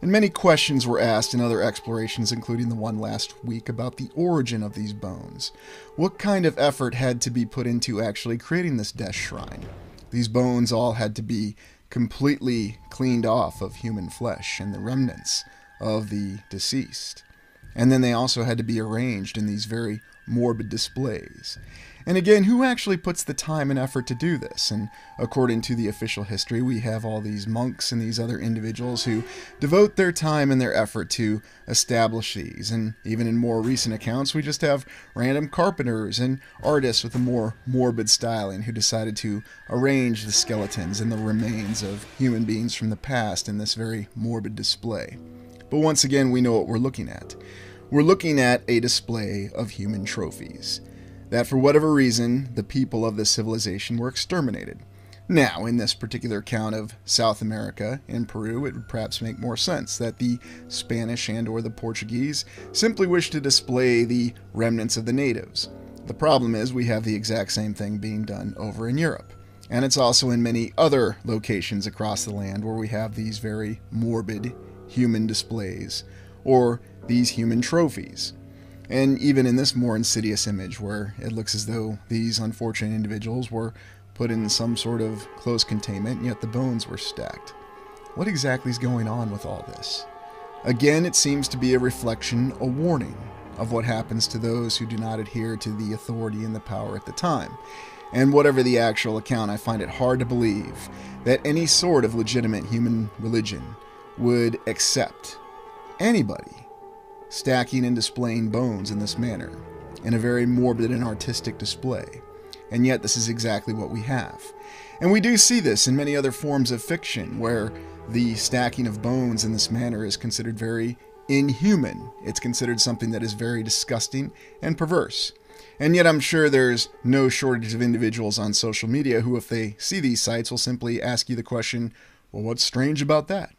Speaker 2: And many questions were asked in other explorations, including the one last week, about the origin of these bones. What kind of effort had to be put into actually creating this death shrine? These bones all had to be completely cleaned off of human flesh and the remnants of the deceased. And then they also had to be arranged in these very morbid displays. And again, who actually puts the time and effort to do this? And according to the official history, we have all these monks and these other individuals who devote their time and their effort to establish these. And even in more recent accounts, we just have random carpenters and artists with a more morbid styling who decided to arrange the skeletons and the remains of human beings from the past in this very morbid display. But once again, we know what we're looking at. We're looking at a display of human trophies that for whatever reason, the people of this civilization were exterminated. Now, in this particular account of South America and Peru, it would perhaps make more sense that the Spanish and or the Portuguese simply wish to display the remnants of the natives. The problem is we have the exact same thing being done over in Europe. And it's also in many other locations across the land where we have these very morbid human displays, or these human trophies. And even in this more insidious image where it looks as though these unfortunate individuals were put in some sort of close containment, and yet the bones were stacked. What exactly is going on with all this? Again, it seems to be a reflection, a warning of what happens to those who do not adhere to the authority and the power at the time. And whatever the actual account, I find it hard to believe that any sort of legitimate human religion would accept anybody stacking and displaying bones in this manner, in a very morbid and artistic display. And yet this is exactly what we have. And we do see this in many other forms of fiction, where the stacking of bones in this manner is considered very inhuman. It's considered something that is very disgusting and perverse. And yet I'm sure there's no shortage of individuals on social media who, if they see these sites, will simply ask you the question, well, what's strange about that?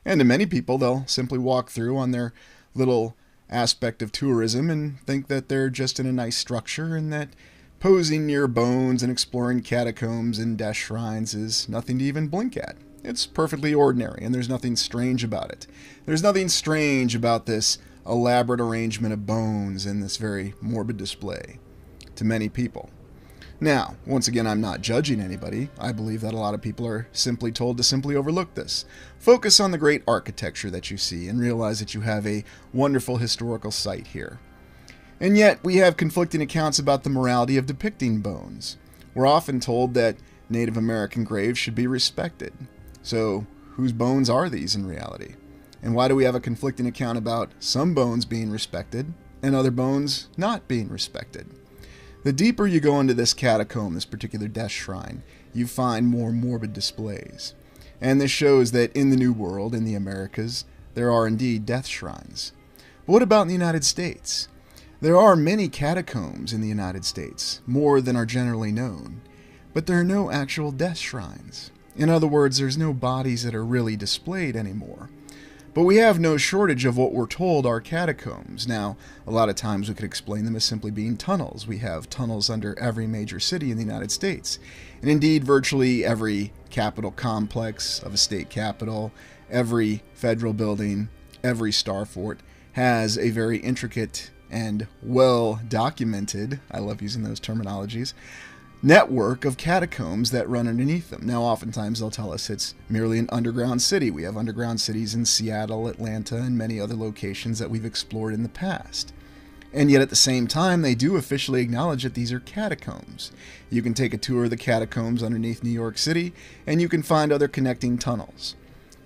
Speaker 2: And to many people, they'll simply walk through on their little aspect of tourism and think that they're just in a nice structure, and that posing near bones and exploring catacombs and death shrines is nothing to even blink at. It's perfectly ordinary, and there's nothing strange about it. There's nothing strange about this elaborate arrangement of bones in this very morbid display to many people. Now, once again, I'm not judging anybody. I believe that a lot of people are simply told to simply overlook this. Focus on the great architecture that you see and realize that you have a wonderful historical site here. And yet, we have conflicting accounts about the morality of depicting bones. We're often told that Native American graves should be respected. So, whose bones are these in reality? And why do we have a conflicting account about some bones being respected and other bones not being respected? The deeper you go into this catacomb, this particular death shrine, you find more morbid displays. And this shows that in the New World, in the Americas, there are indeed death shrines. But what about in the United States? There are many catacombs in the United States, more than are generally known, but there are no actual death shrines. In other words, there's no bodies that are really displayed anymore. But we have no shortage of what we're told are catacombs. Now, a lot of times we could explain them as simply being tunnels. We have tunnels under every major city in the United States. And indeed, virtually every capital complex of a state capital, every federal building, every star fort has a very intricate and well-documented, I love using those terminologies, network of catacombs that run underneath them. Now, oftentimes they'll tell us it's merely an underground city. We have underground cities in Seattle, Atlanta, and many other locations that we've explored in the past. And yet at the same time, they do officially acknowledge that these are catacombs. You can take a tour of the catacombs underneath New York City, and you can find other connecting tunnels.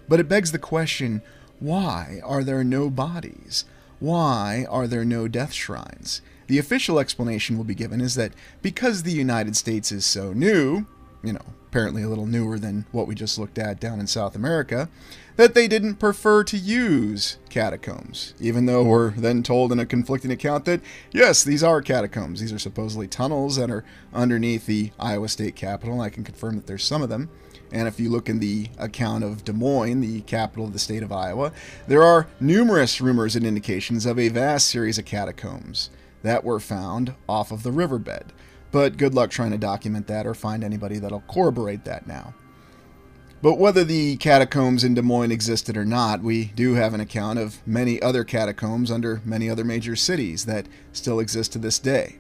Speaker 2: But it begs the question, why are there no bodies? Why are there no death shrines? The official explanation will be given is that because the United States is so new, apparently a little newer than what we just looked at down in South America, that they didn't prefer to use catacombs, even though we're then told in a conflicting account that, yes, these are catacombs. These are supposedly tunnels that are underneath the Iowa State Capitol. I can confirm that there's some of them. And if you look in the account of Des Moines, the capital of the state of Iowa, there are numerous rumors and indications of a vast series of catacombs that were found off of the riverbed. But good luck trying to document that or find anybody that'll corroborate that now. But whether the catacombs in Des Moines existed or not, we do have an account of many other catacombs under many other major cities that still exist to this day.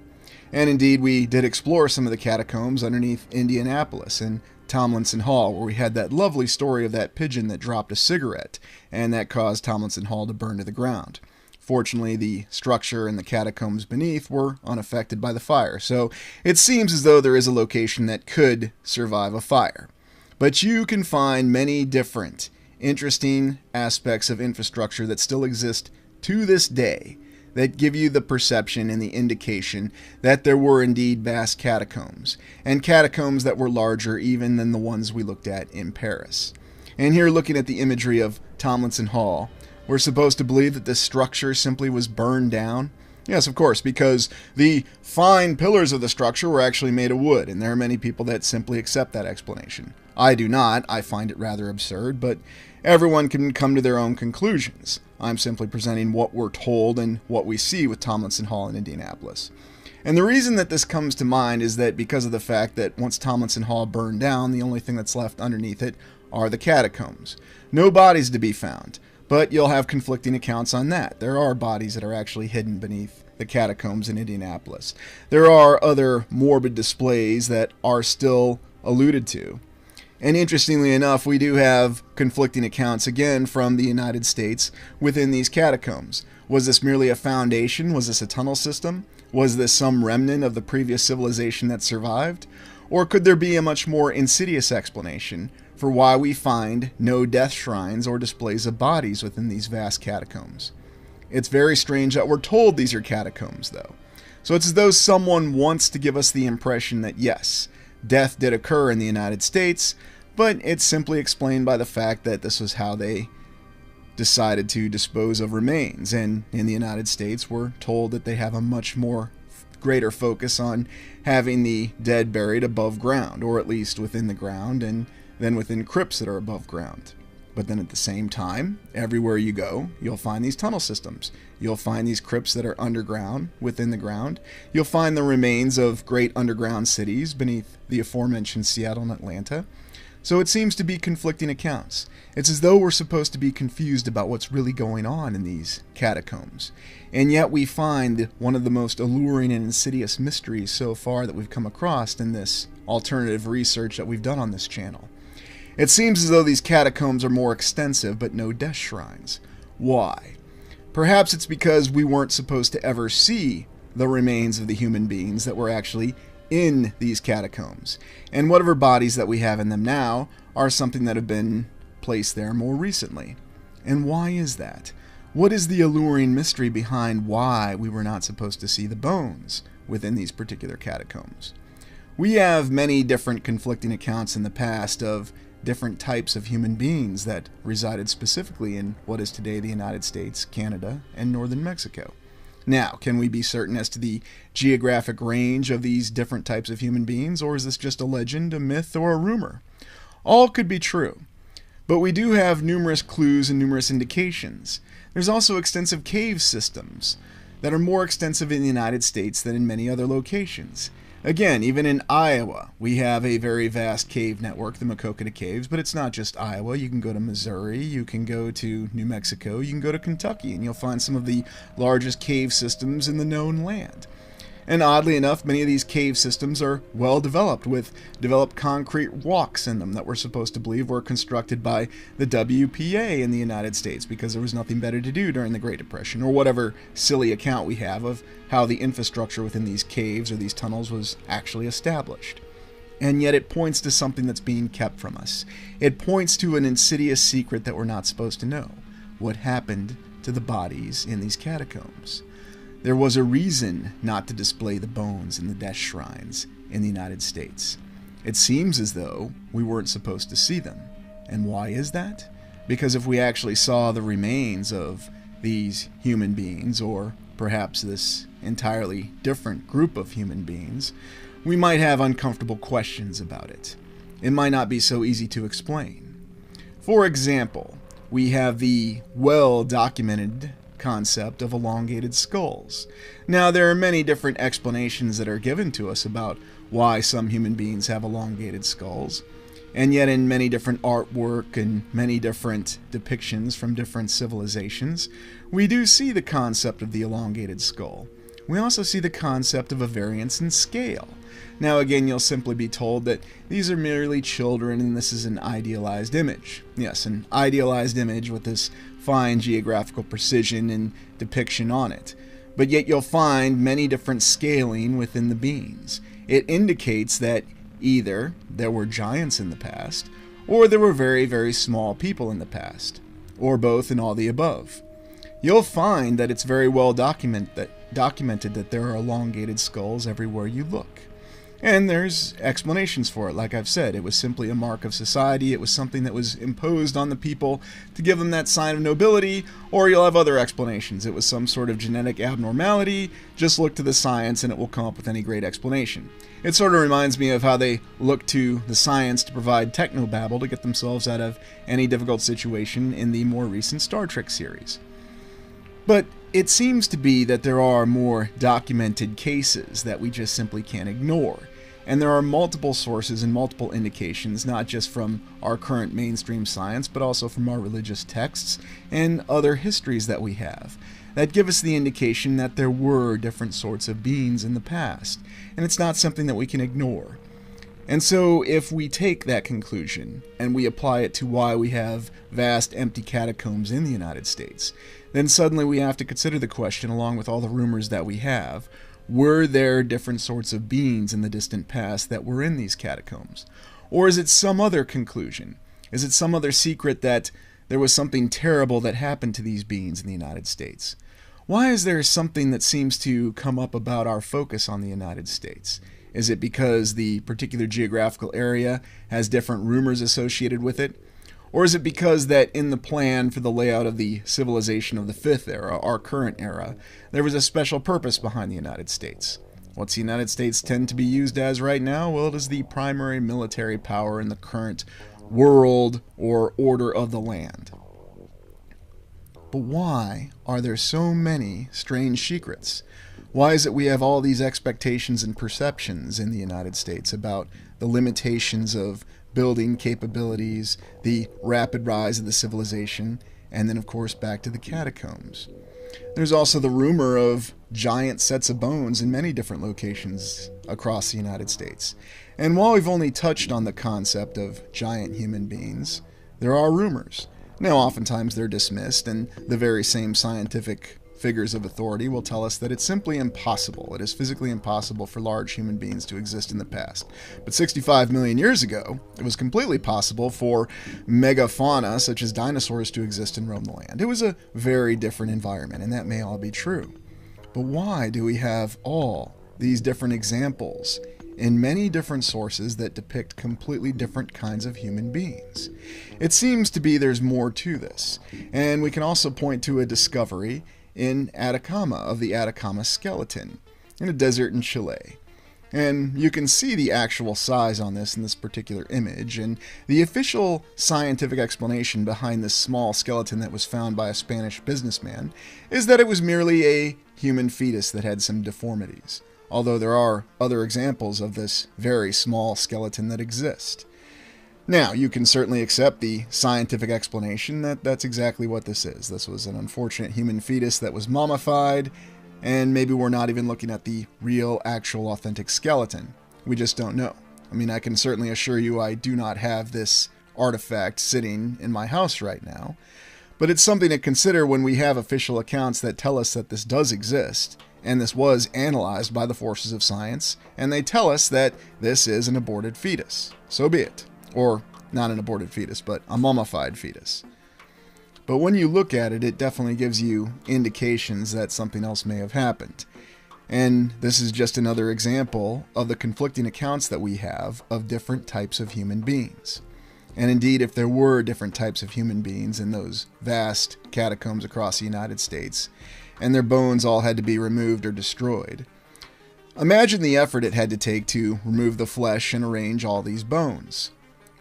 Speaker 2: And indeed, we did explore some of the catacombs underneath Indianapolis and Tomlinson Hall, where we had that lovely story of that pigeon that dropped a cigarette, and that caused Tomlinson Hall to burn to the ground. Fortunately, the structure and the catacombs beneath were unaffected by the fire, so it seems as though there is a location that could survive a fire. But you can find many different, interesting aspects of infrastructure that still exist to this day that give you the perception and the indication that there were indeed vast catacombs, and catacombs that were larger even than the ones we looked at in Paris. And here, looking at the imagery of Tomlinson Hall, we're supposed to believe that this structure simply was burned down. Yes, of course, because the fine pillars of the structure were actually made of wood, and there are many people that simply accept that explanation. I do not. I find it rather absurd, but everyone can come to their own conclusions. I'm simply presenting what we're told and what we see with Tomlinson Hall in Indianapolis. And the reason that this comes to mind is that because of the fact that once Tomlinson Hall burned down, the only thing that's left underneath it are the catacombs. No bodies to be found, but you'll have conflicting accounts on that. There are bodies that are actually hidden beneath the catacombs in Indianapolis. There are other morbid displays that are still alluded to. And interestingly enough, we do have conflicting accounts again from the United States within these catacombs. Was this merely a foundation? Was this a tunnel system? Was this some remnant of the previous civilization that survived? Or could there be a much more insidious explanation for why we find no death shrines or displays of bodies within these vast catacombs? It's very strange that we're told these are catacombs, though. So it's as though someone wants to give us the impression that yes, death did occur in the United States, but it's simply explained by the fact that this was how they decided to dispose of remains. And in the United States, we're told that they have a much more greater focus on having the dead buried above ground, or at least within the ground, and then within crypts that are above ground. But then at the same time, everywhere you go, you'll find these tunnel systems. You'll find these crypts that are underground, within the ground. You'll find the remains of great underground cities beneath the aforementioned Seattle and Atlanta. So it seems to be conflicting accounts. It's as though we're supposed to be confused about what's really going on in these catacombs. And yet we find one of the most alluring and insidious mysteries so far that we've come across in this alternative research that we've done on this channel. It seems as though these catacombs are more extensive, but no death shrines. Why? Perhaps it's because we weren't supposed to ever see the remains of the human beings that were actually in these catacombs. And whatever bodies that we have in them now are something that have been placed there more recently. And why is that? What is the alluring mystery behind why we were not supposed to see the bones within these particular catacombs? We have many different conflicting accounts in the past of different types of human beings that resided specifically in what is today the United States, Canada, and northern Mexico. Now, can we be certain as to the geographic range of these different types of human beings, or is this just a legend, a myth, or a rumor? All could be true, but we do have numerous clues and numerous indications. There's also extensive cave systems that are more extensive in the United States than in many other locations. Again, even in Iowa, we have a very vast cave network, the Makokata Caves, but it's not just Iowa. You can go to Missouri, you can go to New Mexico, you can go to Kentucky, and you'll find some of the largest cave systems in the known land. And oddly enough, many of these cave systems are well developed, with developed concrete walks in them that we're supposed to believe were constructed by the WPA in the United States because there was nothing better to do during the Great Depression, or whatever silly account we have of how the infrastructure within these caves or these tunnels was actually established. And yet it points to something that's being kept from us. It points to an insidious secret that we're not supposed to know. What happened to the bodies in these catacombs? There was a reason not to display the bones in the death shrines in the United States. It seems as though we weren't supposed to see them. And why is that? Because if we actually saw the remains of these human beings, or perhaps this entirely different group of human beings, we might have uncomfortable questions about it. It might not be so easy to explain. For example, we have the well-documented concept of elongated skulls. Now, there are many different explanations that are given to us about why some human beings have elongated skulls, and yet in many different artwork and many different depictions from different civilizations, we do see the concept of the elongated skull. We also see the concept of a variance in scale. Now again, you'll simply be told that these are merely children and this is an idealized image. Yes, an idealized image with this fine geographical precision and depiction on it. But yet you'll find many different scaling within the beings. It indicates that either there were giants in the past, or there were very, very small people in the past, or both and all the above. You'll find that it's very well documented that there are elongated skulls everywhere you look. And there's explanations for it. Like I've said, it was simply a mark of society. It was something that was imposed on the people to give them that sign of nobility, or you'll have other explanations. It was some sort of genetic abnormality. Just look to the science and it will come up with any great explanation. It sort of reminds me of how they look to the science to provide technobabble to get themselves out of any difficult situation in the more recent Star Trek series. But it seems to be that there are more documented cases that we just simply can't ignore. And there are multiple sources and multiple indications, not just from our current mainstream science, but also from our religious texts and other histories that we have, that give us the indication that there were different sorts of beings in the past. And it's not something that we can ignore. And so if we take that conclusion and we apply it to why we have vast empty catacombs in the United States, then suddenly we have to consider the question, along with all the rumors that we have, were there different sorts of beings in the distant past that were in these catacombs? Or is it some other conclusion? Is it some other secret that there was something terrible that happened to these beings in the United States? Why is there something that seems to come up about our focus on the United States? Is it because the particular geographical area has different rumors associated with it? Or is it because that in the plan for the layout of the civilization of the Fifth Era, our current era, there was a special purpose behind the United States? What's the United States tend to be used as right now? Well, it is the primary military power in the current world or order of the land. But why are there so many strange secrets? Why is it we have all these expectations and perceptions in the United States about the limitations of building capabilities, the rapid rise of the civilization, and then of course back to the catacombs? There's also the rumor of giant sets of bones in many different locations across the United States. And while we've only touched on the concept of giant human beings, there are rumors. Now oftentimes they're dismissed, and the very same scientific figures of authority will tell us that it's simply impossible. It is physically impossible for large human beings to exist in the past. But 65 million years ago, it was completely possible for megafauna such as dinosaurs to exist and roam the land. It was a very different environment, and that may all be true. But why do we have all these different examples in many different sources that depict completely different kinds of human beings? It seems to be there's more to this, and we can also point to a discovery in Atacama of the Atacama skeleton in a desert in Chile. And you can see the actual size on this in this particular image, and the official scientific explanation behind this small skeleton that was found by a Spanish businessman is that it was merely a human fetus that had some deformities, although there are other examples of this very small skeleton that exist. Now, you can certainly accept the scientific explanation that that's exactly what this is. This was an unfortunate human fetus that was mummified, and maybe we're not even looking at the real, actual, authentic skeleton. We just don't know. I mean, I can certainly assure you I do not have this artifact sitting in my house right now, but it's something to consider when we have official accounts that tell us that this does exist, and this was analyzed by the forces of science, and they tell us that this is an aborted fetus. So be it. Or, not an aborted fetus, but a mummified fetus. But when you look at it, it definitely gives you indications that something else may have happened. And this is just another example of the conflicting accounts that we have of different types of human beings. And indeed, if there were different types of human beings in those vast catacombs across the United States, and their bones all had to be removed or destroyed, imagine the effort it had to take to remove the flesh and arrange all these bones.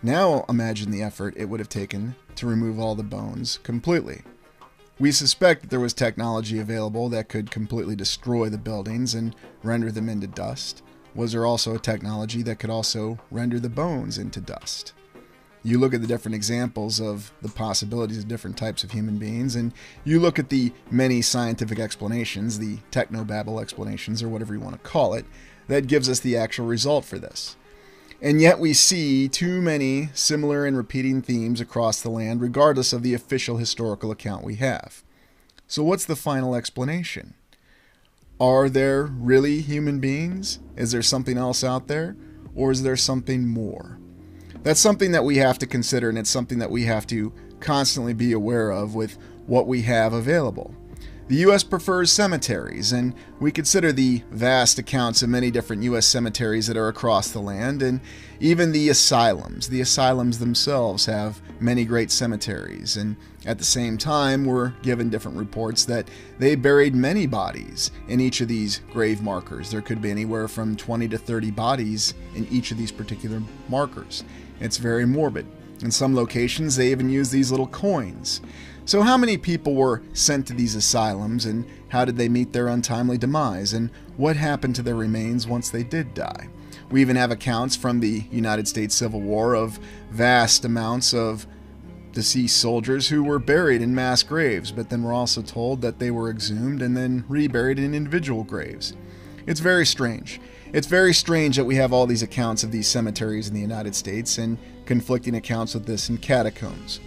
Speaker 2: Now imagine the effort it would have taken to remove all the bones completely. We suspect that there was technology available that could completely destroy the buildings and render them into dust. Was there also a technology that could also render the bones into dust? You look at the different examples of the possibilities of different types of human beings, and you look at the many scientific explanations, the technobabble explanations, or whatever you want to call it, that gives us the actual result for this. And yet we see too many similar and repeating themes across the land, regardless of the official historical account we have. So what's the final explanation? Are there really human beings? Is there something else out there? Or is there something more? That's something that we have to consider, and it's something that we have to constantly be aware of with what we have available. The U.S. prefers cemeteries, and we consider the vast accounts of many different U.S. cemeteries that are across the land, and even the asylums. The asylums themselves have many great cemeteries, and at the same time, we're given different reports that they buried many bodies in each of these grave markers. There could be anywhere from 20 to 30 bodies in each of these particular markers. It's very morbid. In some locations, they even use these little coins. So how many people were sent to these asylums, and how did they meet their untimely demise, and what happened to their remains once they did die? We even have accounts from the United States Civil War of vast amounts of deceased soldiers who were buried in mass graves, but then we're also told that they were exhumed and then reburied in individual graves. It's very strange. It's very strange that we have all these accounts of these cemeteries in the United States and conflicting accounts of this in catacombs.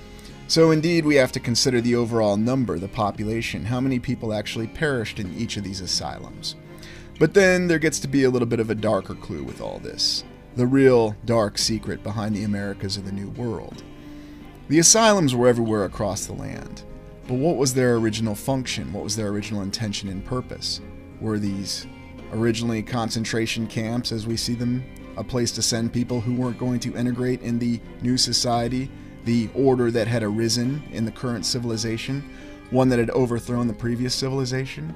Speaker 2: So indeed, we have to consider the overall number, the population, how many people actually perished in each of these asylums. But then there gets to be a little bit of a darker clue with all this, the real dark secret behind the Americas of the New World. The asylums were everywhere across the land, but what was their original function? What was their original intention and purpose? Were these originally concentration camps, as we see them, a place to send people who weren't going to integrate in the new society, the order that had arisen in the current civilization, one that had overthrown the previous civilization,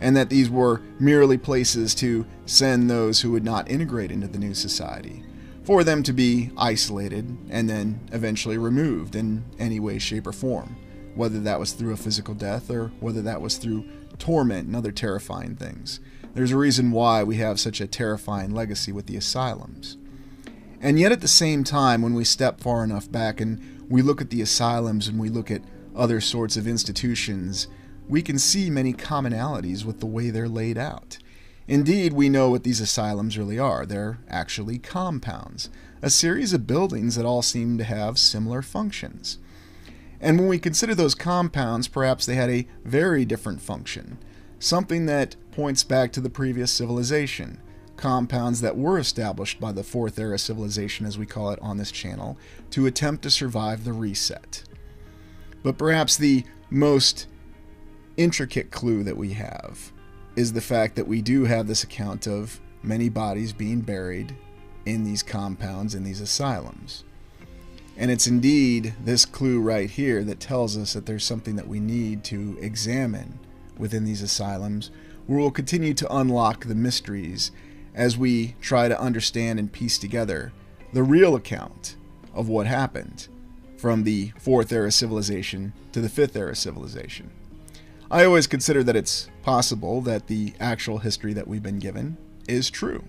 Speaker 2: and that these were merely places to send those who would not integrate into the new society, for them to be isolated and then eventually removed in any way, shape, or form, whether that was through a physical death or whether that was through torment and other terrifying things. There's a reason why we have such a terrifying legacy with the asylums. And yet at the same time, when we step far enough back and we look at the asylums and we look at other sorts of institutions, we can see many commonalities with the way they're laid out. Indeed, we know what these asylums really are. They're actually compounds, a series of buildings that all seem to have similar functions. And when we consider those compounds, perhaps they had a very different function, something that points back to the previous civilization, compounds that were established by the Fourth Era civilization, as we call it on this channel, to attempt to survive the reset. But perhaps the most intricate clue that we have is the fact that we do have this account of many bodies being buried in these compounds, in these asylums. And it's indeed this clue right here that tells us that there's something that we need to examine within these asylums, where we'll continue to unlock the mysteries as we try to understand and piece together the real account of what happened from the Fourth Era civilization to the Fifth Era civilization. I always consider that it's possible that the actual history that we've been given is true.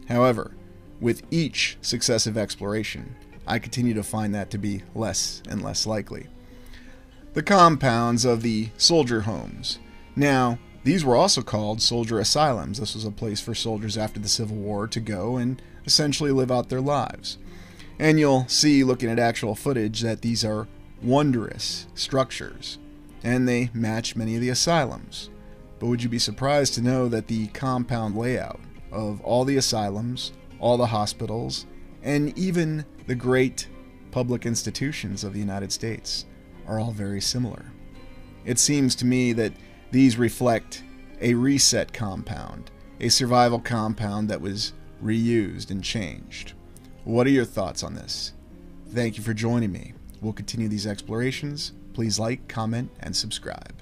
Speaker 2: However, with each successive exploration, I continue to find that to be less and less likely. The compounds of the soldier homes. Now, these were also called soldier asylums. This was a place for soldiers after the Civil War to go and essentially live out their lives. And you'll see, looking at actual footage, that these are wondrous structures, and they match many of the asylums. But would you be surprised to know that the compound layout of all the asylums, all the hospitals, and even the great public institutions of the United States are all very similar? It seems to me that these reflect a reset compound, a survival compound that was reused and changed. What are your thoughts on this? Thank you for joining me. We'll continue these explorations. Please like, comment, and subscribe.